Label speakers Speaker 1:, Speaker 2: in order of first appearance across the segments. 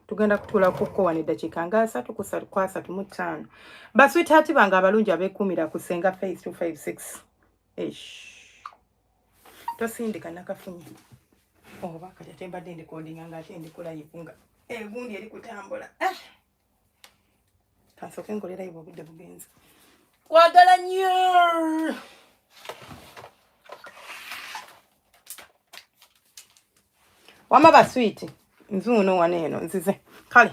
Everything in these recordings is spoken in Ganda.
Speaker 1: tugenda kutula kuko wane dakika nga 3 kwa 3:5 basweetheart bange abalungi abekumira ku Senga face 256 tosindika nakafunye oba kati atemba dende kodinga nga ate ndikola yipunga gundi eri kutambula kasoke ngolera ibo budde bugenza kwagala nnyo wama basweet nzuno waneno nzize kale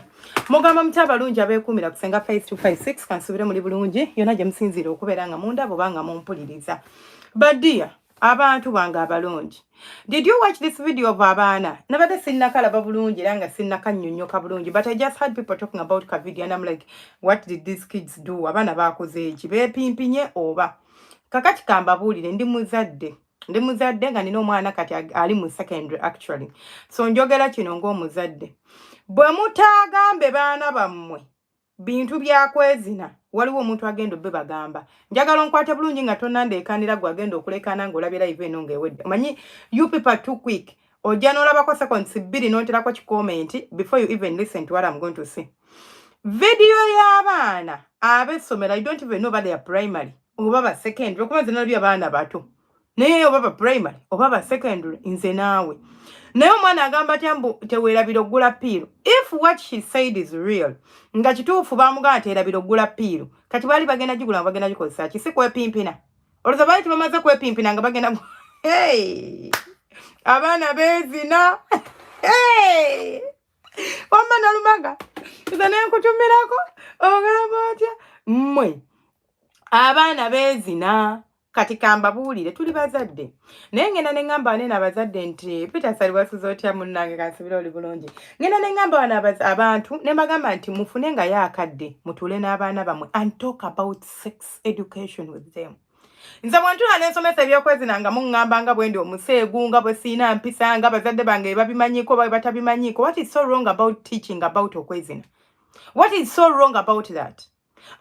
Speaker 1: mugamba mutabalungi abekumira kusenga face 256 kansubire muri bulungi yona je msinzire okubera nga munda abo banga mumpuliriza badia abantu banga abalungi. Did you watch this video of Abaana? Nabade sinna kalaba bulungi langa sinna kannyonnyoka bulungi, but I just heard people talking about ka video and I'm like, what did these kids do? Abaana bakoze eki bepimpinye oba kakati kambabulire ndi muzadde nga nina omwana kati ali mu secondary actually. So njogera kino ng'omuzadde. Bwe mutaagambe baana bammwe bintu byakwezina waliwo omuntu agenda obbe bagamba njagala nkwate bulungi nga tonandeekanira gwe agenda okulekana ng'olabira live eno ng'ewedde. Manyi you people too quick. Ojja n'olabako seconds 2 n'oterako comment before you even listen to what I'm going to say. Video y'abaana ab'essomero, I don't even know whether they are primary oba ba secondary. Okuba nze nalabye abaana bato naye oba ba primary oba ba secondary nze naawe. Naye omwana agamba tyambu teweerabira oggula piiru. If what she said is real, nga kituufu bamugamba teerabira oggula piiru, kati baali bagenda gigula bagenda gikozesa ki? Si kwepimpina. Olowooza baali tebamaze kwepimpina nga bagenda hey! Abaana beezina. Hey! Wamma nalumaga. Nze ne nkutumirako ogamba otya? Mmwe abaana beezina. Kati kambabuulire tuli bazadde. Naye ngenda ne ngamba wane abazadde nti Peter sali wasuza otya munnange kansubira oli bulungi. Ngenda ne ngamba wane abantu ne bagamba nti mufune nga yaakadde mutule n'abaana bamwe and talk about sex education with them. Nze bwentula n'ensomesa ebyokwezina nga muŋŋamba nga bwe ndi omuseegu nga bwe siina mpisa nga bazadde bange babimanyiko ba batabimanyiko. What is so wrong about teaching about okwezina? What is so wrong about that?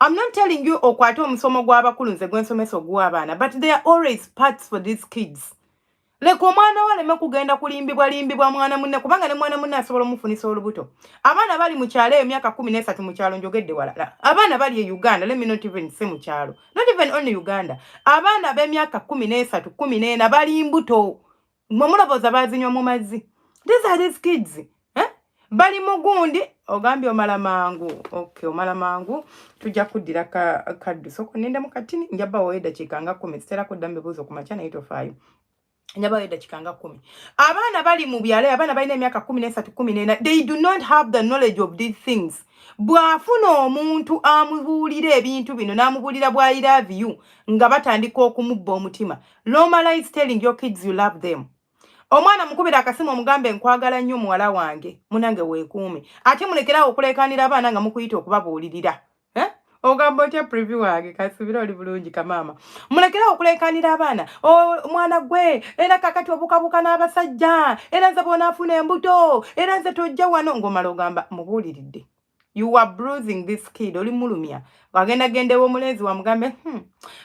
Speaker 1: I'm not telling you okwate omusomo gw'abakulu nze gwensomesa ogw'abaana, but there are always parts for these kids. Leka omwana waleme kugenda kulimbibwa mwana munne kubanga ne mwana munne asobola omufunisa olubuto. Abaana bali mu kyalo emyaka 13 mu kyalo njogedde walala. Abaana bali e Uganda, let me not even say mu kyalo. Not even only Uganda. Abaana b'emyaka 13, 14 bali mbuto. Mwamulaboza bazinywa mu mazzi. These are these kids. Bali mugundi ogambye omala mangu. Okay, omala mangu tujja kuddira kaddu soko nenda mu katini njaba weda kikanga 10 stera ko dambe buzo ku macha na 805 njaba weda kikanga 10. Abaana bali mu byale, abaana balina emyaka 13 14, they do not have the knowledge of these things. Bwafuna omuntu amubuulira ebintu bino n'amubulira bwa I love you nga batandika okumubba omutima. Normalize telling your kids you love them. Omwana mukubira akasimu omugambe nkwagala nnyo muwala wange munange weekuume ate mulekerawo okulekanira abaana nga mukuyita okubabuulirira ogamba otya preview wange kasubira oli bulungi kamama mulekerawo okulekanira abaana omwana gwe era kakati obukabuka n'abasajja era nze bonaafuna embuto era nze tojja wano ng'omala ogamba mubuuliridde. You are bruising this kid. Oli mulumya wagenda gendewo omulenzi wamugambe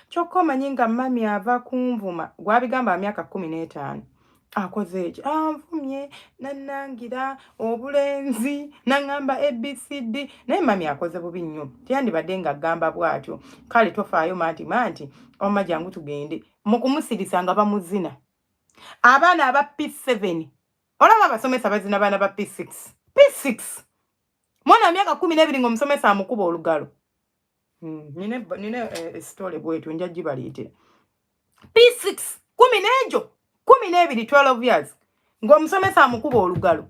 Speaker 1: kyokka omanyi nga mami ava kunvuma gwabigamba myaka 15 akoze eki anvumye nanangira obulenzi nangamba ABCD naye mami akoze bubi nnyo tiyandibadde nga gamba bwatyo kale tofaayo manti oma jangu tugende mukumusirisa nga bamuzina abaana aba P7 olaba abasomesa bazina abaana ba P6 mwana myaka 12 ng'omusomesa amukuba olugalo nine story bwetu nja gibaleetera P6 n'ejo 12 years ng'omusomesa amukuba olugalo.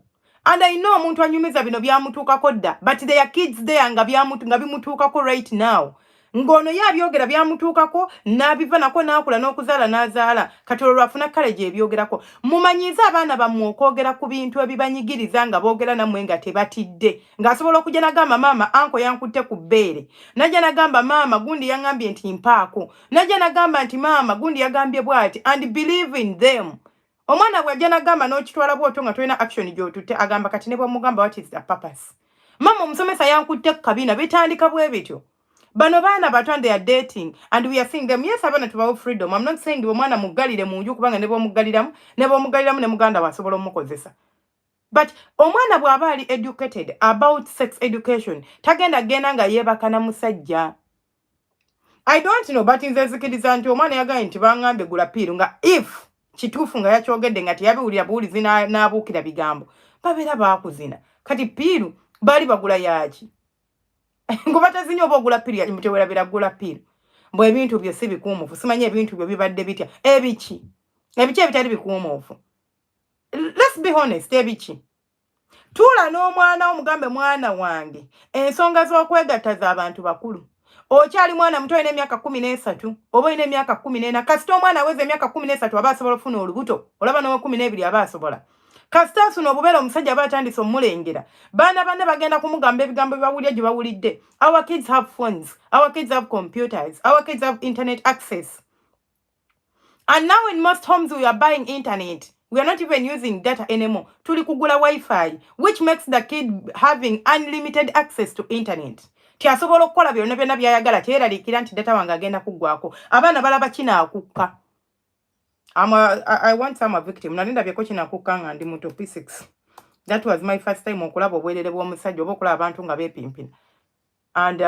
Speaker 1: And I know omuntu anyumiza bino byamutuukako dda, but there are kids there nga bimutuukako right now. Ng'ono yabyogera byamutuukako n'abiva nako n'akula n'okuzaala n'azaala kati olwo lwafuna college ebyogerako. Mumanyize abaana bammwe okwogera ku bintu ebibanyigiriza nga boogera nammwe nga tebatidde ng'asobola okujja n'agamba maama anko yankutte ku bbeere najja n'agamba maama gundi yaŋŋambye nti mpaako najja n'agamba nti maama gundi yagambye bw'ati and believe in them. Omwana bw'ajja n'agamba n'okitwala bw'otyo nga tolina action gy'otutte agamba kati ne bw'omugamba what is the purpose. Maama omusomesa yankutte ku kabina bitandika bwe bityo. Bano baana bato and they are dating and we are seeing them. Yes, abaana tubawo freedom. I'm not saying the omwana mugalire mu nju kubanga ne bomuggaliramu ne muganda wasobola omukozesa. But omwana bw'aba ali educated about sex education tagenda nga yeebaka na musajja. I don't know, but nze nzikiriza nti omwana yagaye nti baŋŋambe gula piiru nga if kituufu nga yakyogedde nga teyabiwulira buwulizi n'abuukira bigambo babeera baakuzina. Kati piiru baali bagula yaaki? Ngoba tazinye oba ogula piiru yaki mutewerabira gula piiru. Mbwe ebintu byo si bikuumufu. Simanyi ebintu byo bibadde bitya. Ebiki ebitali bikuumufu. Let's be honest, ebiki. Tuula n'omwana omugambe mwana wange ensonga z'okwegatta z'abantu bakulu. Okyali mwana muto olina emyaka 13 oba olina emyaka 14 kasita omwana aweza emyaka 13 aba asobola okufuna olubuto olaba n'owa 12 aba asobola. Kasita asuna obubeera omusajja aba atandise omulengera baana banne bagenda kumugamba ebigambo bibawulira gye bawulidde. Our kids have phones, our kids have computers, our kids have internet access. And now in most homes we are buying internet. We are not even using data anymore. Tuli kugula Wi-Fi, which makes the kid having unlimited access to internet. Tiasobola okukola byonna byonna byayagala kyeraliikira nti data wange agenda kuggwako. Abaana balaba kinaakukka. I want some victim. Nalindabyeko kinaakukka nga ndi muto P6. That was my first time okulaba obwerere bw'omusajja oba okulaba abantu nga beepimpina. And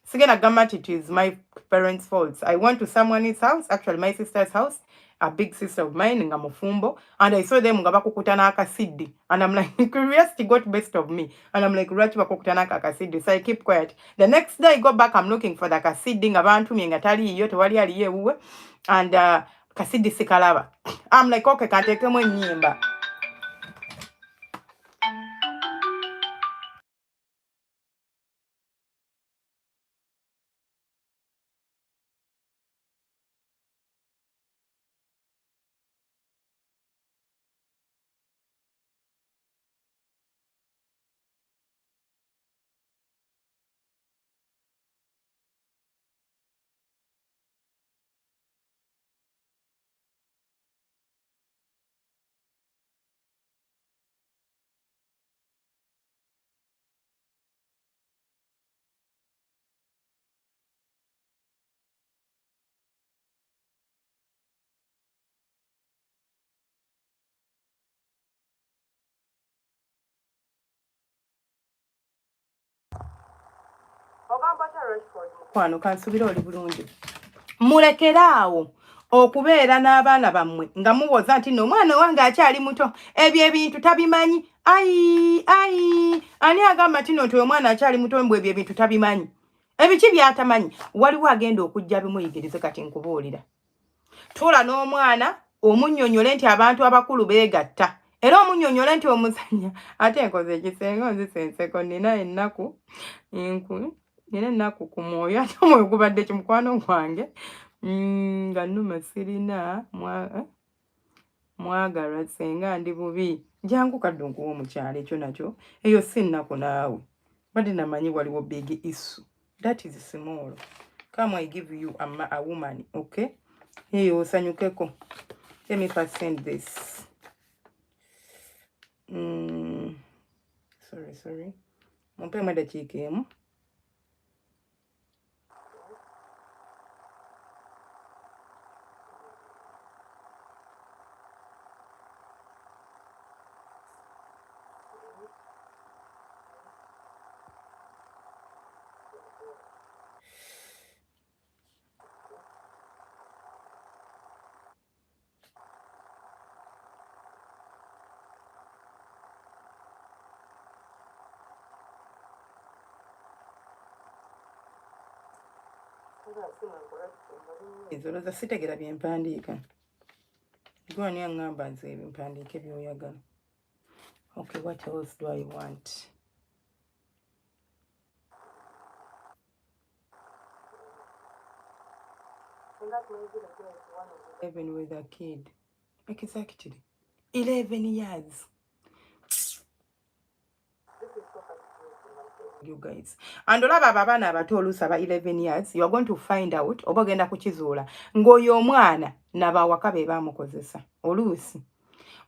Speaker 1: sigena gamba nti it is my parents' fault. I went to someone's house, actually my sister's house, a big sister of mine nga mufumbo, and I saw them nga bakukuta n'akasiddi. And I'm like, curiosity got best of me. And I'm like, lwaki bakukuta n'akasiddi? So I keep quiet. The next day I go back, I'm looking for the kasiddi nga bantumye nga taliiyo tewali aliyo ewuwe. And kasiddi sikalaba. I'm like, okay, kanteekemu ennyimba. Kwano kansubira oli bulungi. Mulekeraawo okubeera n'abaana bammwe nga muwoza nti no mwana wange akyali muto ebyo ebintu tabimanyi. Ani agamba nti no omwana akyali muto mbwe ebyo ebintu tabimanyi? Ebiki byatamanyi? Waliwo agenda okujja bimuyigirize kati nkubuulira. Tuula n'omwana omunnyonnyole nti abantu abakulu beegatta. Era omunnyonnyole nti omuzanya ate nkoze ekisenga nzisenseko nina ennaku nina ennaku ku mwoyo ate omwoyo gubadde kimukwano gwange nga nnuma sirina mwagalwa senga ndi bubi jangu kadde nkuwa omukyalo ekyo nakyo eyo si nnaku naawe badde namanyi waliwo big issue. That is small. Come I give you a woman, okay? Eyo osanyukeko. Let me first send this. Sorry. Mumpe madakiika emu. Izoloza sitegera byempandiika. Gwani yaŋŋamba nze ebimpandiike by'oyagala. Okay, what else do I want? Even with a kid. Exactly. 11 years. You guys. And olaba abaana abato oluusi aba 11 years, you are going to find out oba ogenda kukizuula ng'oyo omwana n'abawaka be baamukozesa oluusi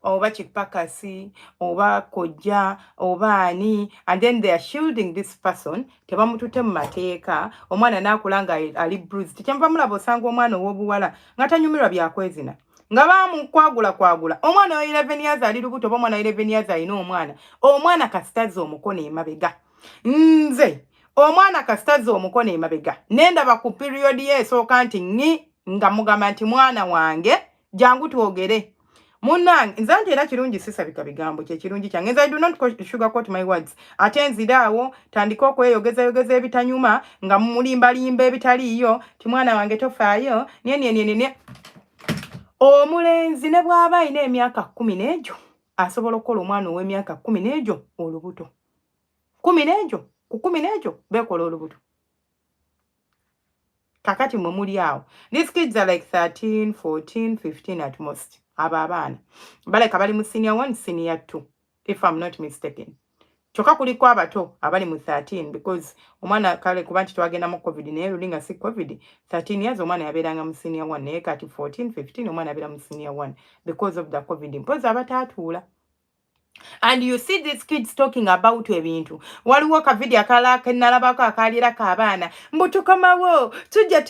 Speaker 1: oba kipakasi oba kojja oba ani, and then they are shielding this person tebamututte mu mateeka omwana n'akula nga ali bruised. Kyenva mulaba osanga omwana ow'obuwala nga tanyumirwa byakwezina nga bamukwagula omwana wa 11 years ali lubuto omwana 11 years alina omwana kasitaze omukono emabega nze omwana kasitaze omukono emabega nendaba ku period esooka nti nga mugamba nti mwana wange jangu twogere munnange nze nti era kirungi sisabika bigambo kye kirungi kyange nze I do not sugarcoat my words ate nziraawo tandika okweyogeza ebitanyuma nga mulimbalimba ebitaliiyo ti mwana wange tofaayo nye omulenzi ne bw'aba alina emyaka 10 n'egyo asobola okukola omwana ow'emyaka 10 n'egyo olubuto 10 n'egyo ku 10 n'egyo bekola olubuto kakati mwe muli awo these kids are like 13 14 15 at most abaana baleka bali mu senior 1 senior 2 if I'm not mistaken choka kuliko abato abali mu 13 because omwana kale kuba nti twagenda mu covid naye lulinga si covid 13 years omwana yabeeranga mu senior 1 naye kati 14 15 omwana yabeera mu senior 1 because of the covid mpozi abatatuula. And you see these kids talking about ebintu waliwo ka video akala kenalabako akalirako abaana mbutukamawo tujja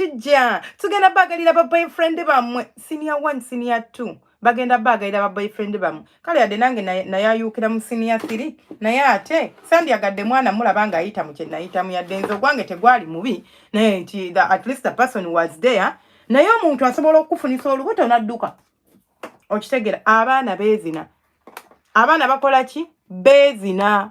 Speaker 1: tugenda bagalira ba boyfriend bamwe senior 1 senior 2 bagenda bagalira ba boyfriend bamwe kale yadde nange nayayukira mu senior 3 naye ate sandi agadde mwana mulabanga ayita mu kye nayita mu yadde nzo gwange tegwali mubi naye nti at least the person was there naye omuntu asobola okufunisa olubuto nadduka okitegera abaana bezina abaana bakola ki bezina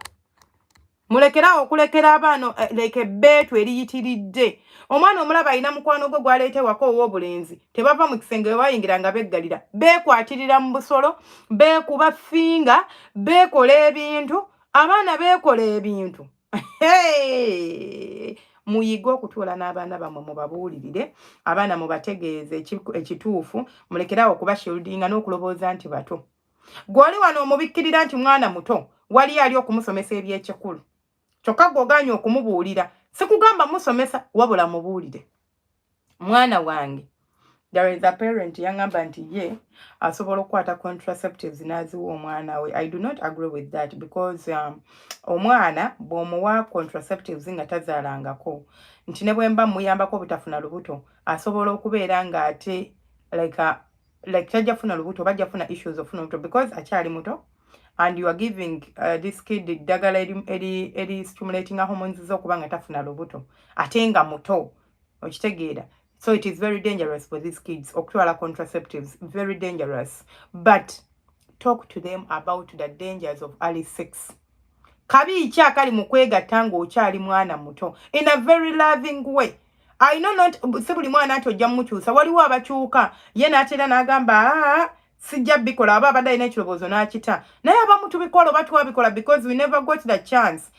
Speaker 1: mulekera okulekera abaana like betu eriyitiridde omwana omulaba alina mukwano gwe gwaleetewako ow'obulenzi tebava mu kisenge wayingira nga beggalira bekwatirira mu busolo bekuba finga bekola ebintu abaana bekola ebintu muyiga okutuula n'abaana bammwe mubabuulirire abaana mubategeeze ekituufu mulekerawo okubashieldinga n'okulobooza nti bato gwoli wano omubikkirira nti mwana muto wali ali okumusomesa ebyekikulu kyokka gw'oganya okumubuulira sikugamba musomesa wabula mubuulire mwana wange there is a parent yangamba nti ye asobola okukwata contraceptives n'aziwa omwana we. I do not agree with that because omwana bw'omuwa contraceptives nga tazaalangako nti ne bwe mba muyambako obutafuna lubuto asobola okubeera nga ate like tajja funa lubuto bajja funa issues of lubuto because akyali muto and you are giving this kid dagala eri stimulating hormones z'okuba nga tafuna lubuto ate nga muto okitegeera. So it is very dangerous for these kids okutwala contraceptives, very dangerous. But talk to them about the dangers of early sex. Kabi akali mu kwegatta ng'okyali mwana muto in a very loving way. I know not sebuli mwana ati ojja mukyusa waliwo abakyuka ye n'atera n'agamba sijja bikola aba abadde alina ekirowoozo n'akita naye abamu tubikola oba twabikola because we never got the chance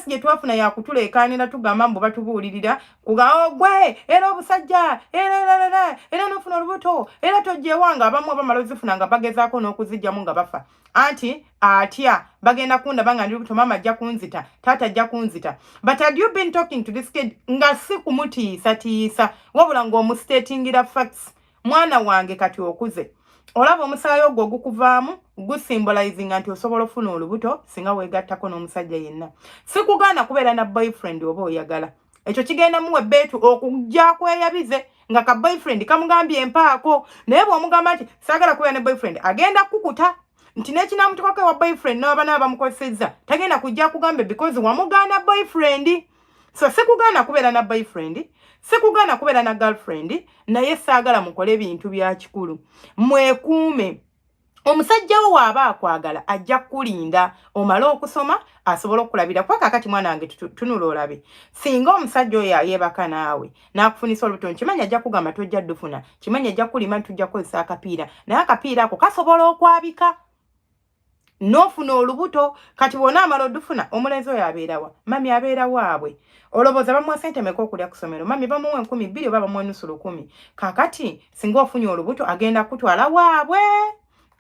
Speaker 1: gye twafuna yakutuleekaanira tugamba mbu batubuulirira kuga gwe era obusajja era n'ofuna olubuto era tojjewanga abamu abamala ozifuna nga bagezaako n'okuzijjamu nga bafa anti atya bagenda kundaba nga ndi lubuto mama ajja kunzita taata ajja kunzita. But had you been talking to this kid nga si kumutiisa wabula ng'omustatingira facts mwana wange kati okuze olaba omusaayi ogwo ogukuvaamu gusymbolizing nti osobola ofuna olubuto singa weegattako n'omusajja yenna. Sikugaana kubeera na boyfriend oba oyagala ekyo kigenda muwe beetu okujja kweyabize nga ka boyfriend kamugambye empaako naye bw'omugamba nti saagala kubeera ne boyfriend agenda kukuta nti n'ekinaamutukako ewa boyfriend n'abaana abamukosezza tagenda kujja kugambe because wamugaana boyfriend. So sikugaana kubeera na boyfriend sikugaana kubeera na girlfriend naye saagala mukole ebintu bya kikulu mwekuume. Omusajja wo waaba akwagala ajja kulinda omale okusoma asobola okulabira kwa kakati mwana wange tunula olabe singa omusajja oyo yeebaka naawe n'akufunisa olubuto kimanya ajja kugamba tojja ddufuna kimanya ajja kulima tujja kukozesa akapiira naye akapiira ako kasobola okwabika n'ofuna olubuto kati wona amala odufuna omulenzi oyo abeerawa mami abeera waabwe olowooza bamuwa sente meka okulya ku ssomero mami bamuwa 1200 oba bamuwa nusu 10 kakati singa ofunye olubuto agenda kutwala waabwe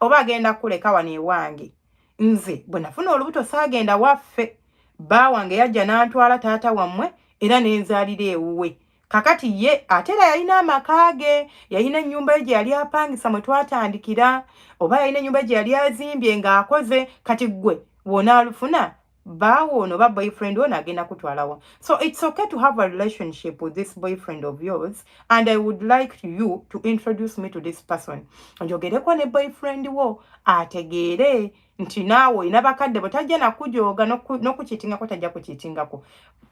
Speaker 1: oba agenda kuleka wano ewange. Nze bwe nafuna olubuto saagenda waffe bba wange yajja n'antwala taata wammwe era n'enzaalira ewuwe. Kakati ye atera yalina amaka ge yalina ennyumba ye gye yali apangisa mwe twatandikira oba yalina ennyumba gye yali azimbye ng'akoze kati gwe wona alufuna bawo no ba boyfriend ono agenda kutwalawa. So it's okay to have a relationship with this boyfriend of yours, and I would like you to introduce me to this person. Njogereko ne boyfriend wo ategeere nti naawe ina bakadde botajja nakujoga n'okukitingako tajja kukitingako.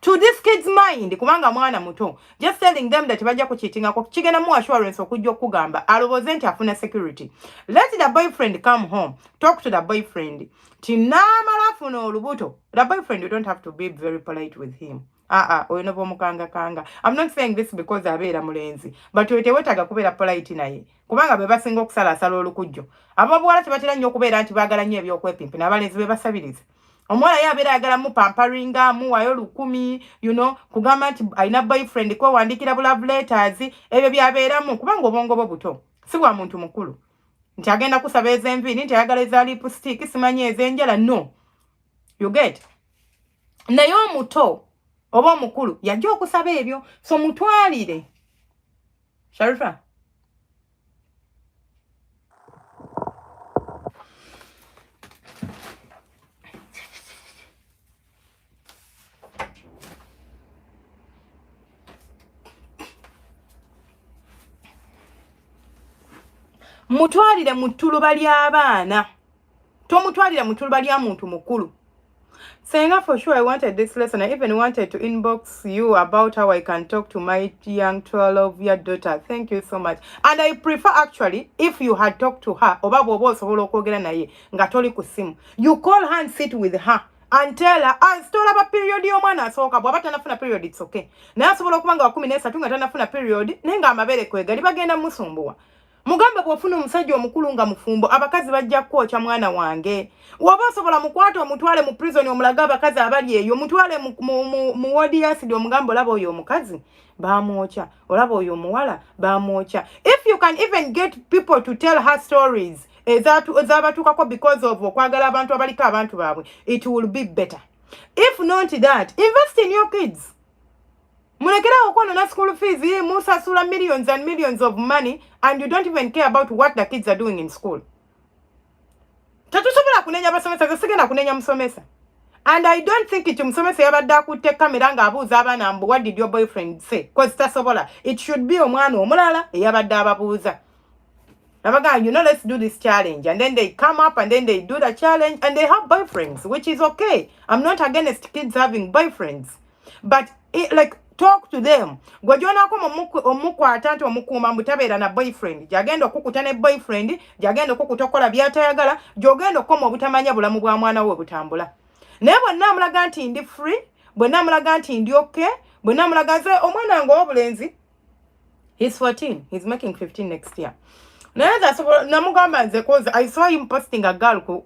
Speaker 1: To this kid's mind, kubanga mwana muto, just telling them that bajja kukitingako kigenda mu assurance okujja okugamba aloboze nti afuna security. Let the boyfriend come home, talk to the boyfriend. Tinamala afuna olubuto. The boyfriend, you don't have to be very polite with him. Oyinobo mukanga kanga. I'm not saying this because abeera mulenzi, but wetewetaga kubeera polite naye. Kubanga be basinga okusalasala olukujjo. Ababuwala tebatera nnyo okubeera nti baagala nnyo ebyokwepimpi n'abalenzi be basabiriza. Omuwala ye abeera ayagala mu pamparinga, muwayo 1,000, you know, kugamba nti alina boyfriend ko wandikira bu love letters, ebyo byabeeramu kubanga obwongo bwo buto. Si bwa muntu mukulu. Nti agenda kusaba ez'enviiri, nti ayagala eza lipstick, simanyi ez'enjala, no. You get? Naye omuto oba omukulu yajja okusaba ebyo, so mutwalire. Sharifa? Mutwalire mu ttuluba ly'abaana. Tomutwalire mu ttuluba lya muntu mukulu. Senga, for sure I wanted this lesson. I even wanted to inbox you about how I can talk to my young 12-year daughter. Thank you so much. And I prefer actually, if you had talked to her, you call her and sit with her and tell her, stole up a period yomwana soka bwabata nafuna period, it's okay. Na asobola okubanga wa 13 nga tanafuna period, nenga amabere kwega libagenda musumbuwa. Mugambe bwofuna omusajja omukulu nga mufumbo abakazi bajja kwocha mwana wange. Waba osobola mukwata omutwale mu prison omulaga abakazi abali eyo, mutwale mu wodi acid omugambo olaba oyo omukazi bamwocha, olaba oyo omuwala bamwocha. If you can even get people to tell her stories ezabatuukako because of okwagala abantu abaliko abantu baabwe, it will be better. If not that, invest in your kids. Mulekera okwana na school fees, musasula millions and millions of money, and you don't even care about what the kids are doing in school. Tatusobola kunenya basomesa, sigenda kunenya musomesa. And I don't think it musomesa yabadde akutte kamera nga abuuza abaana mbu what did your boyfriend say? Because tasobola. It should be omwana omulala eyabadde ababuuza. Nabaga, you know, let's do this challenge. And then they come up and then they do the challenge and they have boyfriends, which is okay. I'm not against kids having boyfriends. But talk to them. Gwajona ko omukwata nti omukuma mutabeera na boyfriend. Jagenda okukuta ne boyfriend, jagenda okukutokola byatayagala, jogenda okoma obutamanya bulamu bwa mwana we butambula. Naye bonna amulaga nti ndi free, bonna amulaga nti ndi okay, bonna amulaga nti omwana ngo obulenzi. He's 14. He's making 15 next year. Naye namugamba nze cause I saw him posting a girl ku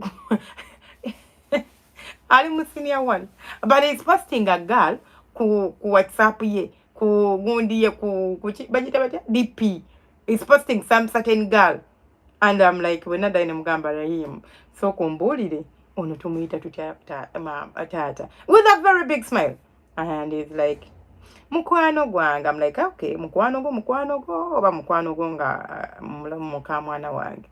Speaker 1: Ali mu senior one. But he's posting a girl ku WhatsApp ye, ku gundi ye, ku bajita DP. He's posting some certain girl. And I'm like, we're not dying mugamba him. So kumbulire, ono tumuita tata. With a very big smile. And he's like, mukwano gwange. I'm like, okay, mukwano go, oba mukwano go nga muka mwana wange.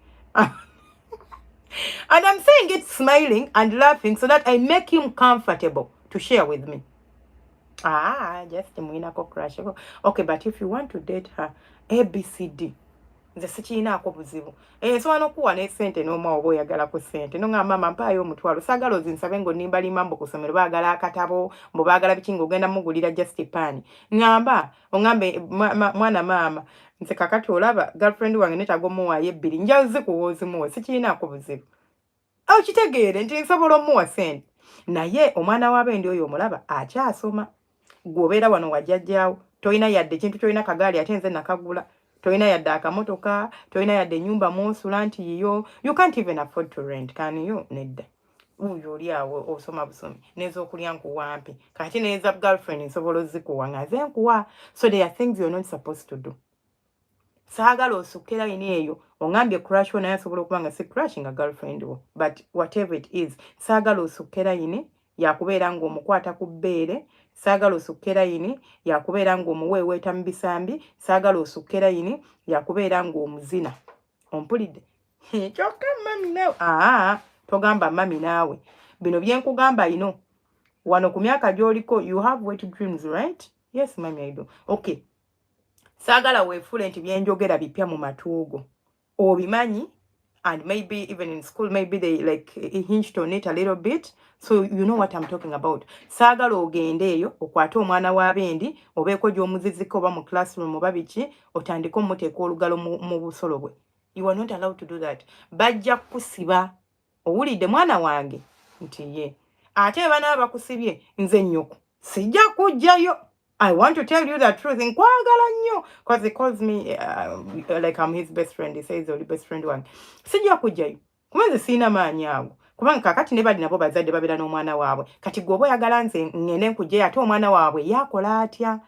Speaker 1: And I'm saying it smiling and laughing so that I make him comfortable to share with me. Just mwinako crush. Okay, but if you want to date her, ABCD. Nze sikiina akobuzibu. Sono kuwa ne sente no mwa obo yagala ku sente. No ngamba mama mpayo omutwalo. Sagala ozinsabe ngo nimbali mambo kusomero bagala akatabo, mbo bagala bikingo ogenda mugulira just pan. Ngamba ongambe mwana mama. Nze kakati olaba girlfriend wange netago muwa yebbiri. Njaze kuwozi muwa sikiina akobuzibu. Kitegeere nti nsobola omuwa sente. Naye omwana w'abendi oyo omulaba akyasoma. Gwobeera wano wajjajjaawo. Toyina yadde kintu toyina kagaali ate nze nakagula. Toyina yadde akamotoka, toyina yadde nyumba mwosula nti yiyo. You can't even afford to rent, can you? Nedda. Uyo oli awo osoma busomi. Nezo okulya nkuwampi. Kati neza girlfriend nsobola ozikuwa nga ze nkuwa. So there are things you're not supposed to do. Saagala osukira ini eyo. Ongambye crush wo naye asobola okuba nga si crush nga girlfriend wo. But whatever it is, saagala osukira ini yakubeera ng'omukwata ku bbeere. Saagala osukira yini yakubeera ng'omuweeweeta mu bisambi. Saagala osukira yini yakubeera ng'omuzina. Ompulidde? Kyokka mami naawe. Togamba mami naawe. Bino bye nkugamba ino. wano ku myaka gy'oliko you have wet dreams, right? Yes, mami, I do. Okay. Saagala weefule nti byenjogera bipya mu matuugo. Obimanyi, and maybe even in school, maybe they like hinged on it a little bit. So you know what I'm talking about. Saagala ogende eyo, okwate omwana wa bendi, obeeko gy'omuziziko oba mu classroom oba biki, otandika omuteeka olugalo mu busolo bwe. You are not allowed to do that. Bajja kusiba. Owulidde mwana wange nti ye. Ate bana bakusibye nze nnyoko. Sijja kujjayo. I want to tell you the truth. Nkwagala nnyo. Because he calls me like I'm his best friend. He says he's the best friend one. Sijja kujjayo. Kumanze sina maanyi ago. Kubanga kakati ne bali nabo bazadde babeera n'omwana waabwe. Kati gwe oba oyagala nze ngende nkujjayo ate omwana waabwe yakola atya.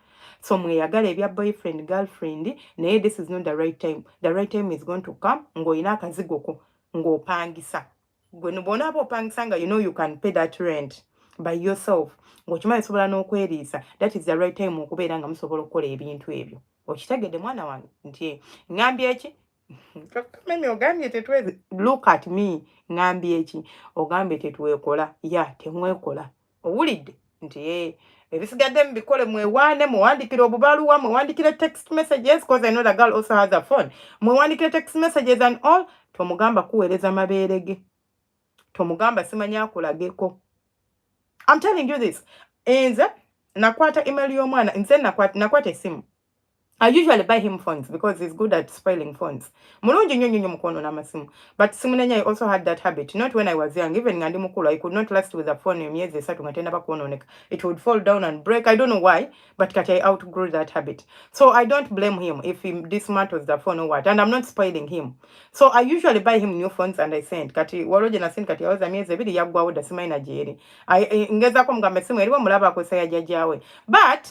Speaker 1: So mweyagala ebya boyfriend, girlfriend, naye this is not the right time. The right time is going to come. Ng'olina akazigo ko ng'opangisa. Gwe n'obonaaba opangisa nga you know you can pay that rent by yourself. Ng'okimanyi sobola n'okweriisa. That is the right time okubeera nga musobola okukola ebintu ebyo. Okitegedde mwana wange nti ngambye eki? Mimi ogambye tetwezi. Look at me. Ngambye eki? Ogambye tetwekola. Ya, temwekola. Owulidde nti ebisigadde mbikole mwewaane muwandikire obubaluwa muwandikire text messages because I know the girl also has a phone. Muwandikire text messages and all. Tomugamba kuweereza mabeerege. Tomugamba simanya akulageko. I'm telling you this. Nze nakwata email y'omwana. Nze nakwata esimu. I usually buy him phones because he's good at spoiling phones. Mulungi nnyo mukono n'amasimu. But simu nenye I also had that habit. Not when I was young. Even ngandi mukulu, I could not last with a phone emyezi esatu nga tennaba kwonooneka. It would fall down and break. I don't know why, but kati I outgrew that habit. So I don't blame him if he dismantles the phone or what. And I'm not spoiling him. So I usually buy him new phones and I send. Kati waloje na send kati yawoza myezi ebiri yaggwawo dda simanyi nagyeri. Ngezaako mugamba essimu eriwo mulaba akozesa ya jjajjaawe. But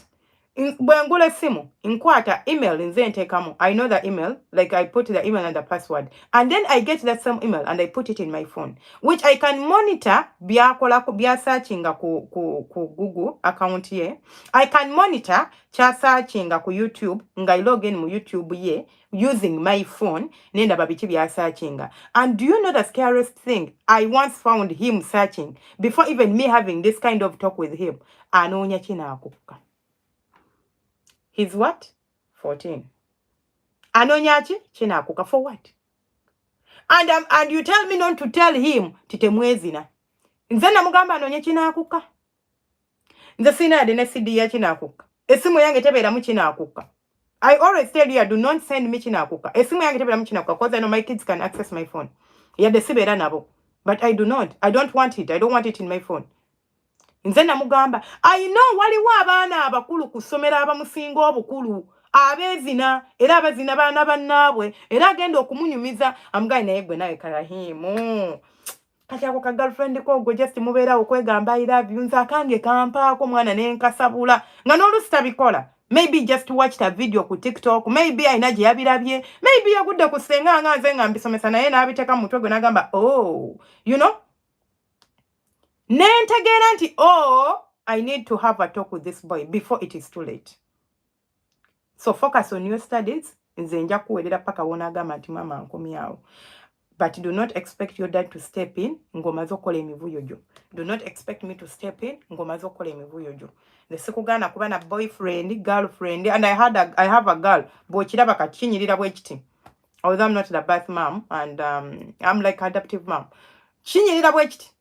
Speaker 1: bwengula simu nkwata email nze ntekamu. I know the email, like I put the email and the password, and then I get that same email and I put it in my phone, which I can monitor bya searching ku Google account ye. I can monitor cha searching ku YouTube nga I log in mu YouTube ye using my phone nenda babiki bya searching. And do you know the scariest thing? I once found him searching before even me having this kind of talk with him. Anoonya kinaakuka. He's what? 14. Anonyachi chinaakuka for what? And you tell me not to tell him titemwezina. Nze namugamba anonye chinaakuka. Nze sina adene CD ya chinaakuka. Esimu yange tebeeramu chinaakuka. I always tell you, do not send me chinaakuka. Esimu yange tebeeramu chinaakuka because I know my kids can access my phone. Yadde sibeera nabo. But I do not. I don't want it. I don't want it in my phone. Nze namugamba, I know waliwo abaana abakulu ku ssomero abamusinga obukulu. Abezina, era abazina baana bannaabwe, era agenda okumunyumiza. Amugaye naye gwe nawe kalahimu. Kati ako ka girlfriend ko gwe just mubeera okwegamba I love you. Nze akange kampaako mwana n'enkasabula. Nga n'oluusi tabikola. Maybe just watched a video ku TikTok. Maybe ayina gye yabirabye. Maybe yagudde ku ssenga nga nze nga mbisomesa naye n'abiteeka mu mutwe gwe n'agamba, oh, you know? Nentegeera nti, oh, I need to have a talk with this boy before it is too late. So focus on your studies. Nze nja kuweerera paka wonagamba nti mama nkomyawo. But do not expect your dad to step in ng'omaze okukola emivuyo gyo. Do not expect me to step in ng'omaze okukola emivuyo gyo. Nze sikugaana kuba na boyfriend, girlfriend, and I have a girl. Bw'okiraba kati kinyirira bwe kiti. Although I'm not the birth mom, and I'm like adoptive mom. Kinyirira bwe kiti.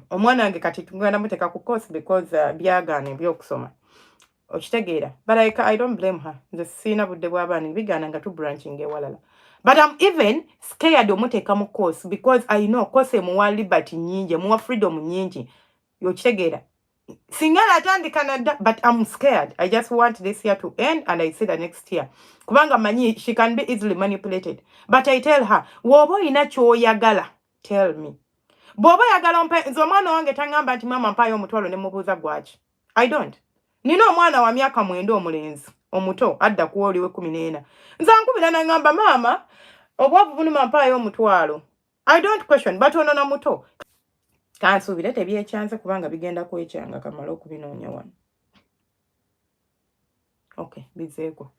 Speaker 1: Omwana wange kati tugenda muteeka ku course because byagaana ebyokusoma. Okitegeera. But I don't blame her. Nze siina budde bw'abaana bigaana nga branching ewalala. But I'm even scared omuteeka mu course because I know course emuwa liberty nyingi, emuwa freedom nyingi. Okitegeera. Singa natandika nadda, but I'm scared. I just want this year to end and I see the next year. Kubanga manyi, she can be easily manipulated. But I tell her, woba olina ky'oyagala, tell me. Bw'oba oyagala nze omwana wange tangamba nti mama mpaayo omutwalo ne mubuuza gwaki. I don't. Nina omwana wa myaka 9 omulenzi omuto adda ku oli we 14. Nze ankubira n'angamba mama obwavu bunuma mpaayo omutwalo. I don't question but ono na muto. Kansuubire tebyekyanze kubanga bigenda kwekyanga kamala okubinoonya wano. Okay, bizeeko.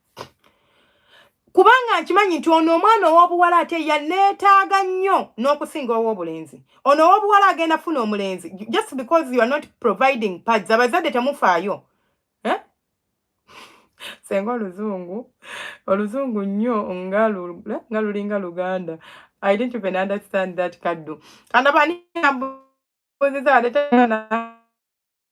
Speaker 1: kubanga nkimanyi nti ono omwana ow'obuwala ate yaneetaaga nnyo n'okusinga ow'obulenzi. Ono ow'obuwala agenda funa omulenzi just because you are not providing pads. Abazadde temufaayo. Senga oluzungu nnyo nga lulinga Luganda. I didn't even understand that kaddu. And abani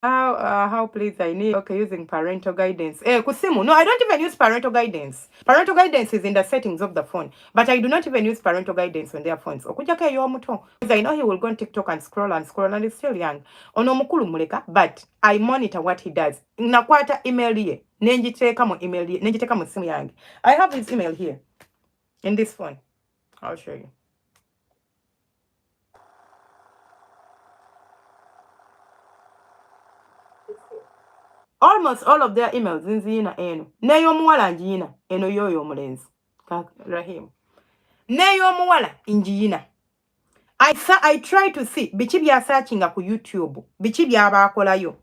Speaker 1: how please I need using parental guidance. Kusimu. No, I don't even use parental guidance. Parental guidance is in the settings of the phone, but I do not even use parental guidance on their phones. Okujako eyomuto. Because I know he will go on TikTok and scroll and he's still young. Ono mukulu muleka, but I monitor what he does. Nakwata email ye. Nenjiteka mu email ye. Nenjiteka mu simu yange. I have his email here in this phone. I'll show you. Almost all of their emails nziyina eno. N'ey'omuwala njiyina eno yoyo omulenzi. Rahim. N'ey'omuwala njiyina. I try to see biki bya searchinga ku YouTube. Biki by'abakolayo.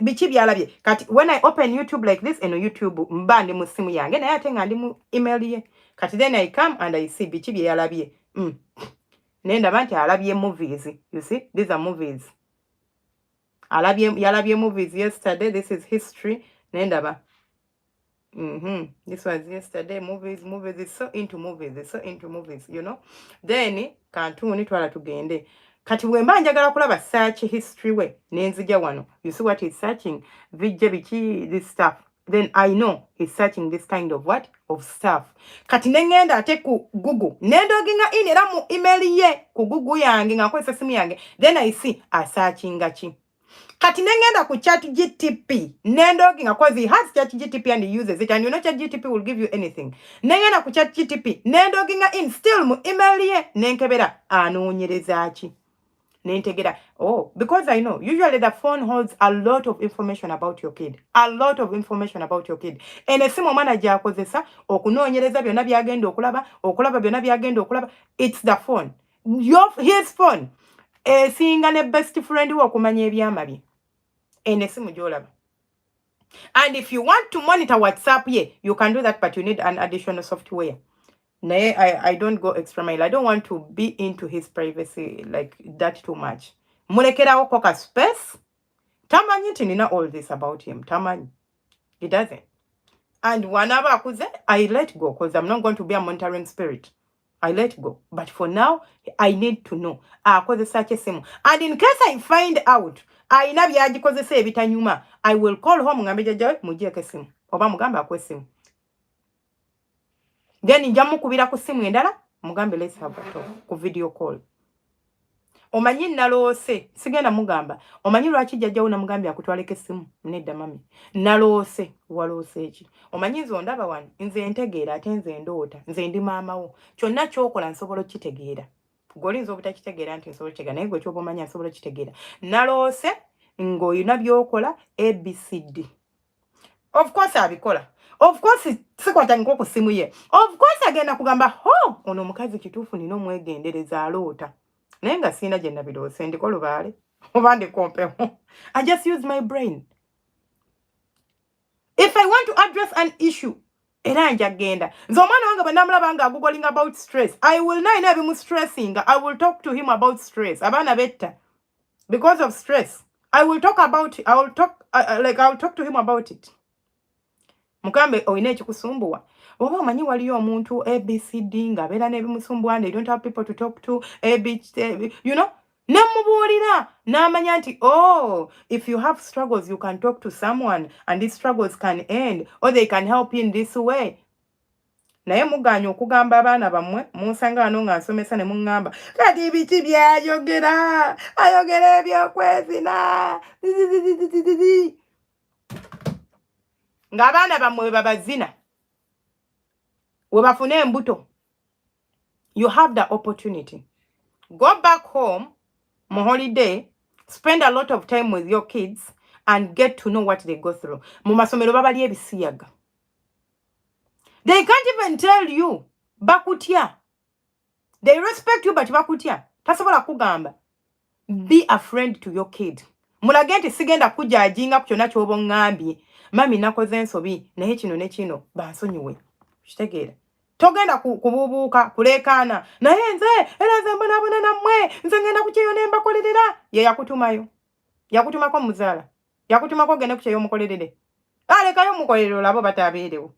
Speaker 1: Biki byalabye. Kati when I open YouTube like this eno YouTube mba ndi mu simu yange naye ate nga ndi mu email ye. Kati then I come and I see biki bye yalabye. Nendaba nti alabye movies. You see? These are movies. Yalabye movies yesterday. This is history. Nendaba. This was yesterday. Movies. It's so into movies. You know. Then kantuni twala tugende. Kati wemba njagala kulaba search history we. Nenzija wano. You see what he's searching? Vijja biki this stuff. Then I know he's searching this kind of what? Of stuff. Kati nengenda ate ku Google. Nendoginga in era mu email ye ku Google yange nga kwesa simu yange. Then I see a searching gachi. Kati nengenda ku ChatGTP. Nendoginga cause he has ChatGTP and he uses it and you know ChatGTP will give you anything. Nengenda ku ChatGTP. Nendoginga in still mu email ye. Nenkebera anoonyereza achi. Nentegera. Oh, because I know usually the phone holds a lot of information about your kid. A lot of information about your kid. And esimu omwana gy'akozesa okunoonyereza byonna by'agenda okulaba byonna by'agenda okulaba. It's the phone. His phone. Esinga ne best friend we okumanya ebyama bye. And esimu gy'olaba. And if you want to monitor WhatsApp ye, you can do that, but you need an additional software. Nay, I don't go extra mile. I don't want to be into his privacy like that too much. Mulekera okoka space. Tamanyi nina all this about him. Tamanyi. He doesn't. And whenever I let go because I'm not going to be a monitoring spirit. I let go. But for now, I need to know. And in case I find out, I will call home ngambe jaja mujieke simu. Oba mugamba akwe simu. Then njamu kubira ku simu endala mugambe let's have a talk ku video call. Omanyi naloose sigenda mugamba omanyi lwaki jjajja una mugambe akutwaleke simu nedda mami naloose waloose eki omanyi nzo ndaba wano nze ntegeera ate nze ndoota nze ndi maama wo kyonna kyokola nsobola kitegeera golinzo obutakitegeera nti nsobola kitegeera naye gwe kyoba omanyi nsobola kitegeera naloose ng'oyina byokola ABCD. Of course abikola. Of course sikwata nkoko simu ye. Of course agenda kugamba ono mukazi kituufu nina omwegendereza aloota. Naye nga sina gye nabiroose ndiko lubaale oba ndikompeho. I just use my brain. If I want to address an issue, era njagenda. Nze omwana wange bwe namulaba nga googling about stress, I will naye ebimu stressing. I will talk to him about stress. Abaana betta. Because of stress. I will talk to him about it. Mukambe oyina ekikusumbuwa. Oba omanyi waliyo omuntu ABCD nga abeera n'ebimusumbuwa and they don't have people to talk to, you know, nemubuulira n'amanya nti if you have struggles you can talk to someone and these struggles can end or they can help you in this way. Naye muganya okugamba abaana bammwe munsanga wano nga nsomesa ne muŋŋamba kati biki byayogera ayogera ebyokwezina ng'abaana bammwe we babazina we bafune embuto. You have the opportunity. Go back home on holiday, spend a lot of time with your kids and get to know what they go through. Mu masomero babali ebisiyaga. They can't even tell you bakutya. They respect you but bakutya. Tasobola kugamba. Be a friend to your kid. Mulage nti sigenda kujajinga ku kyonna ky'oba oŋŋambye. Mami nakoze ensobi naye kino ne kino bansonyiwe. Kitegeera. togenda kububuuka kulekana naye nze era nze mbonabona nammwe nze ngenda kukyeyo ne mbakolerera ye yakutumako muzaala yakutumako gende kukyeyo omukolerere alekayo mukolerero olabo batabeerewo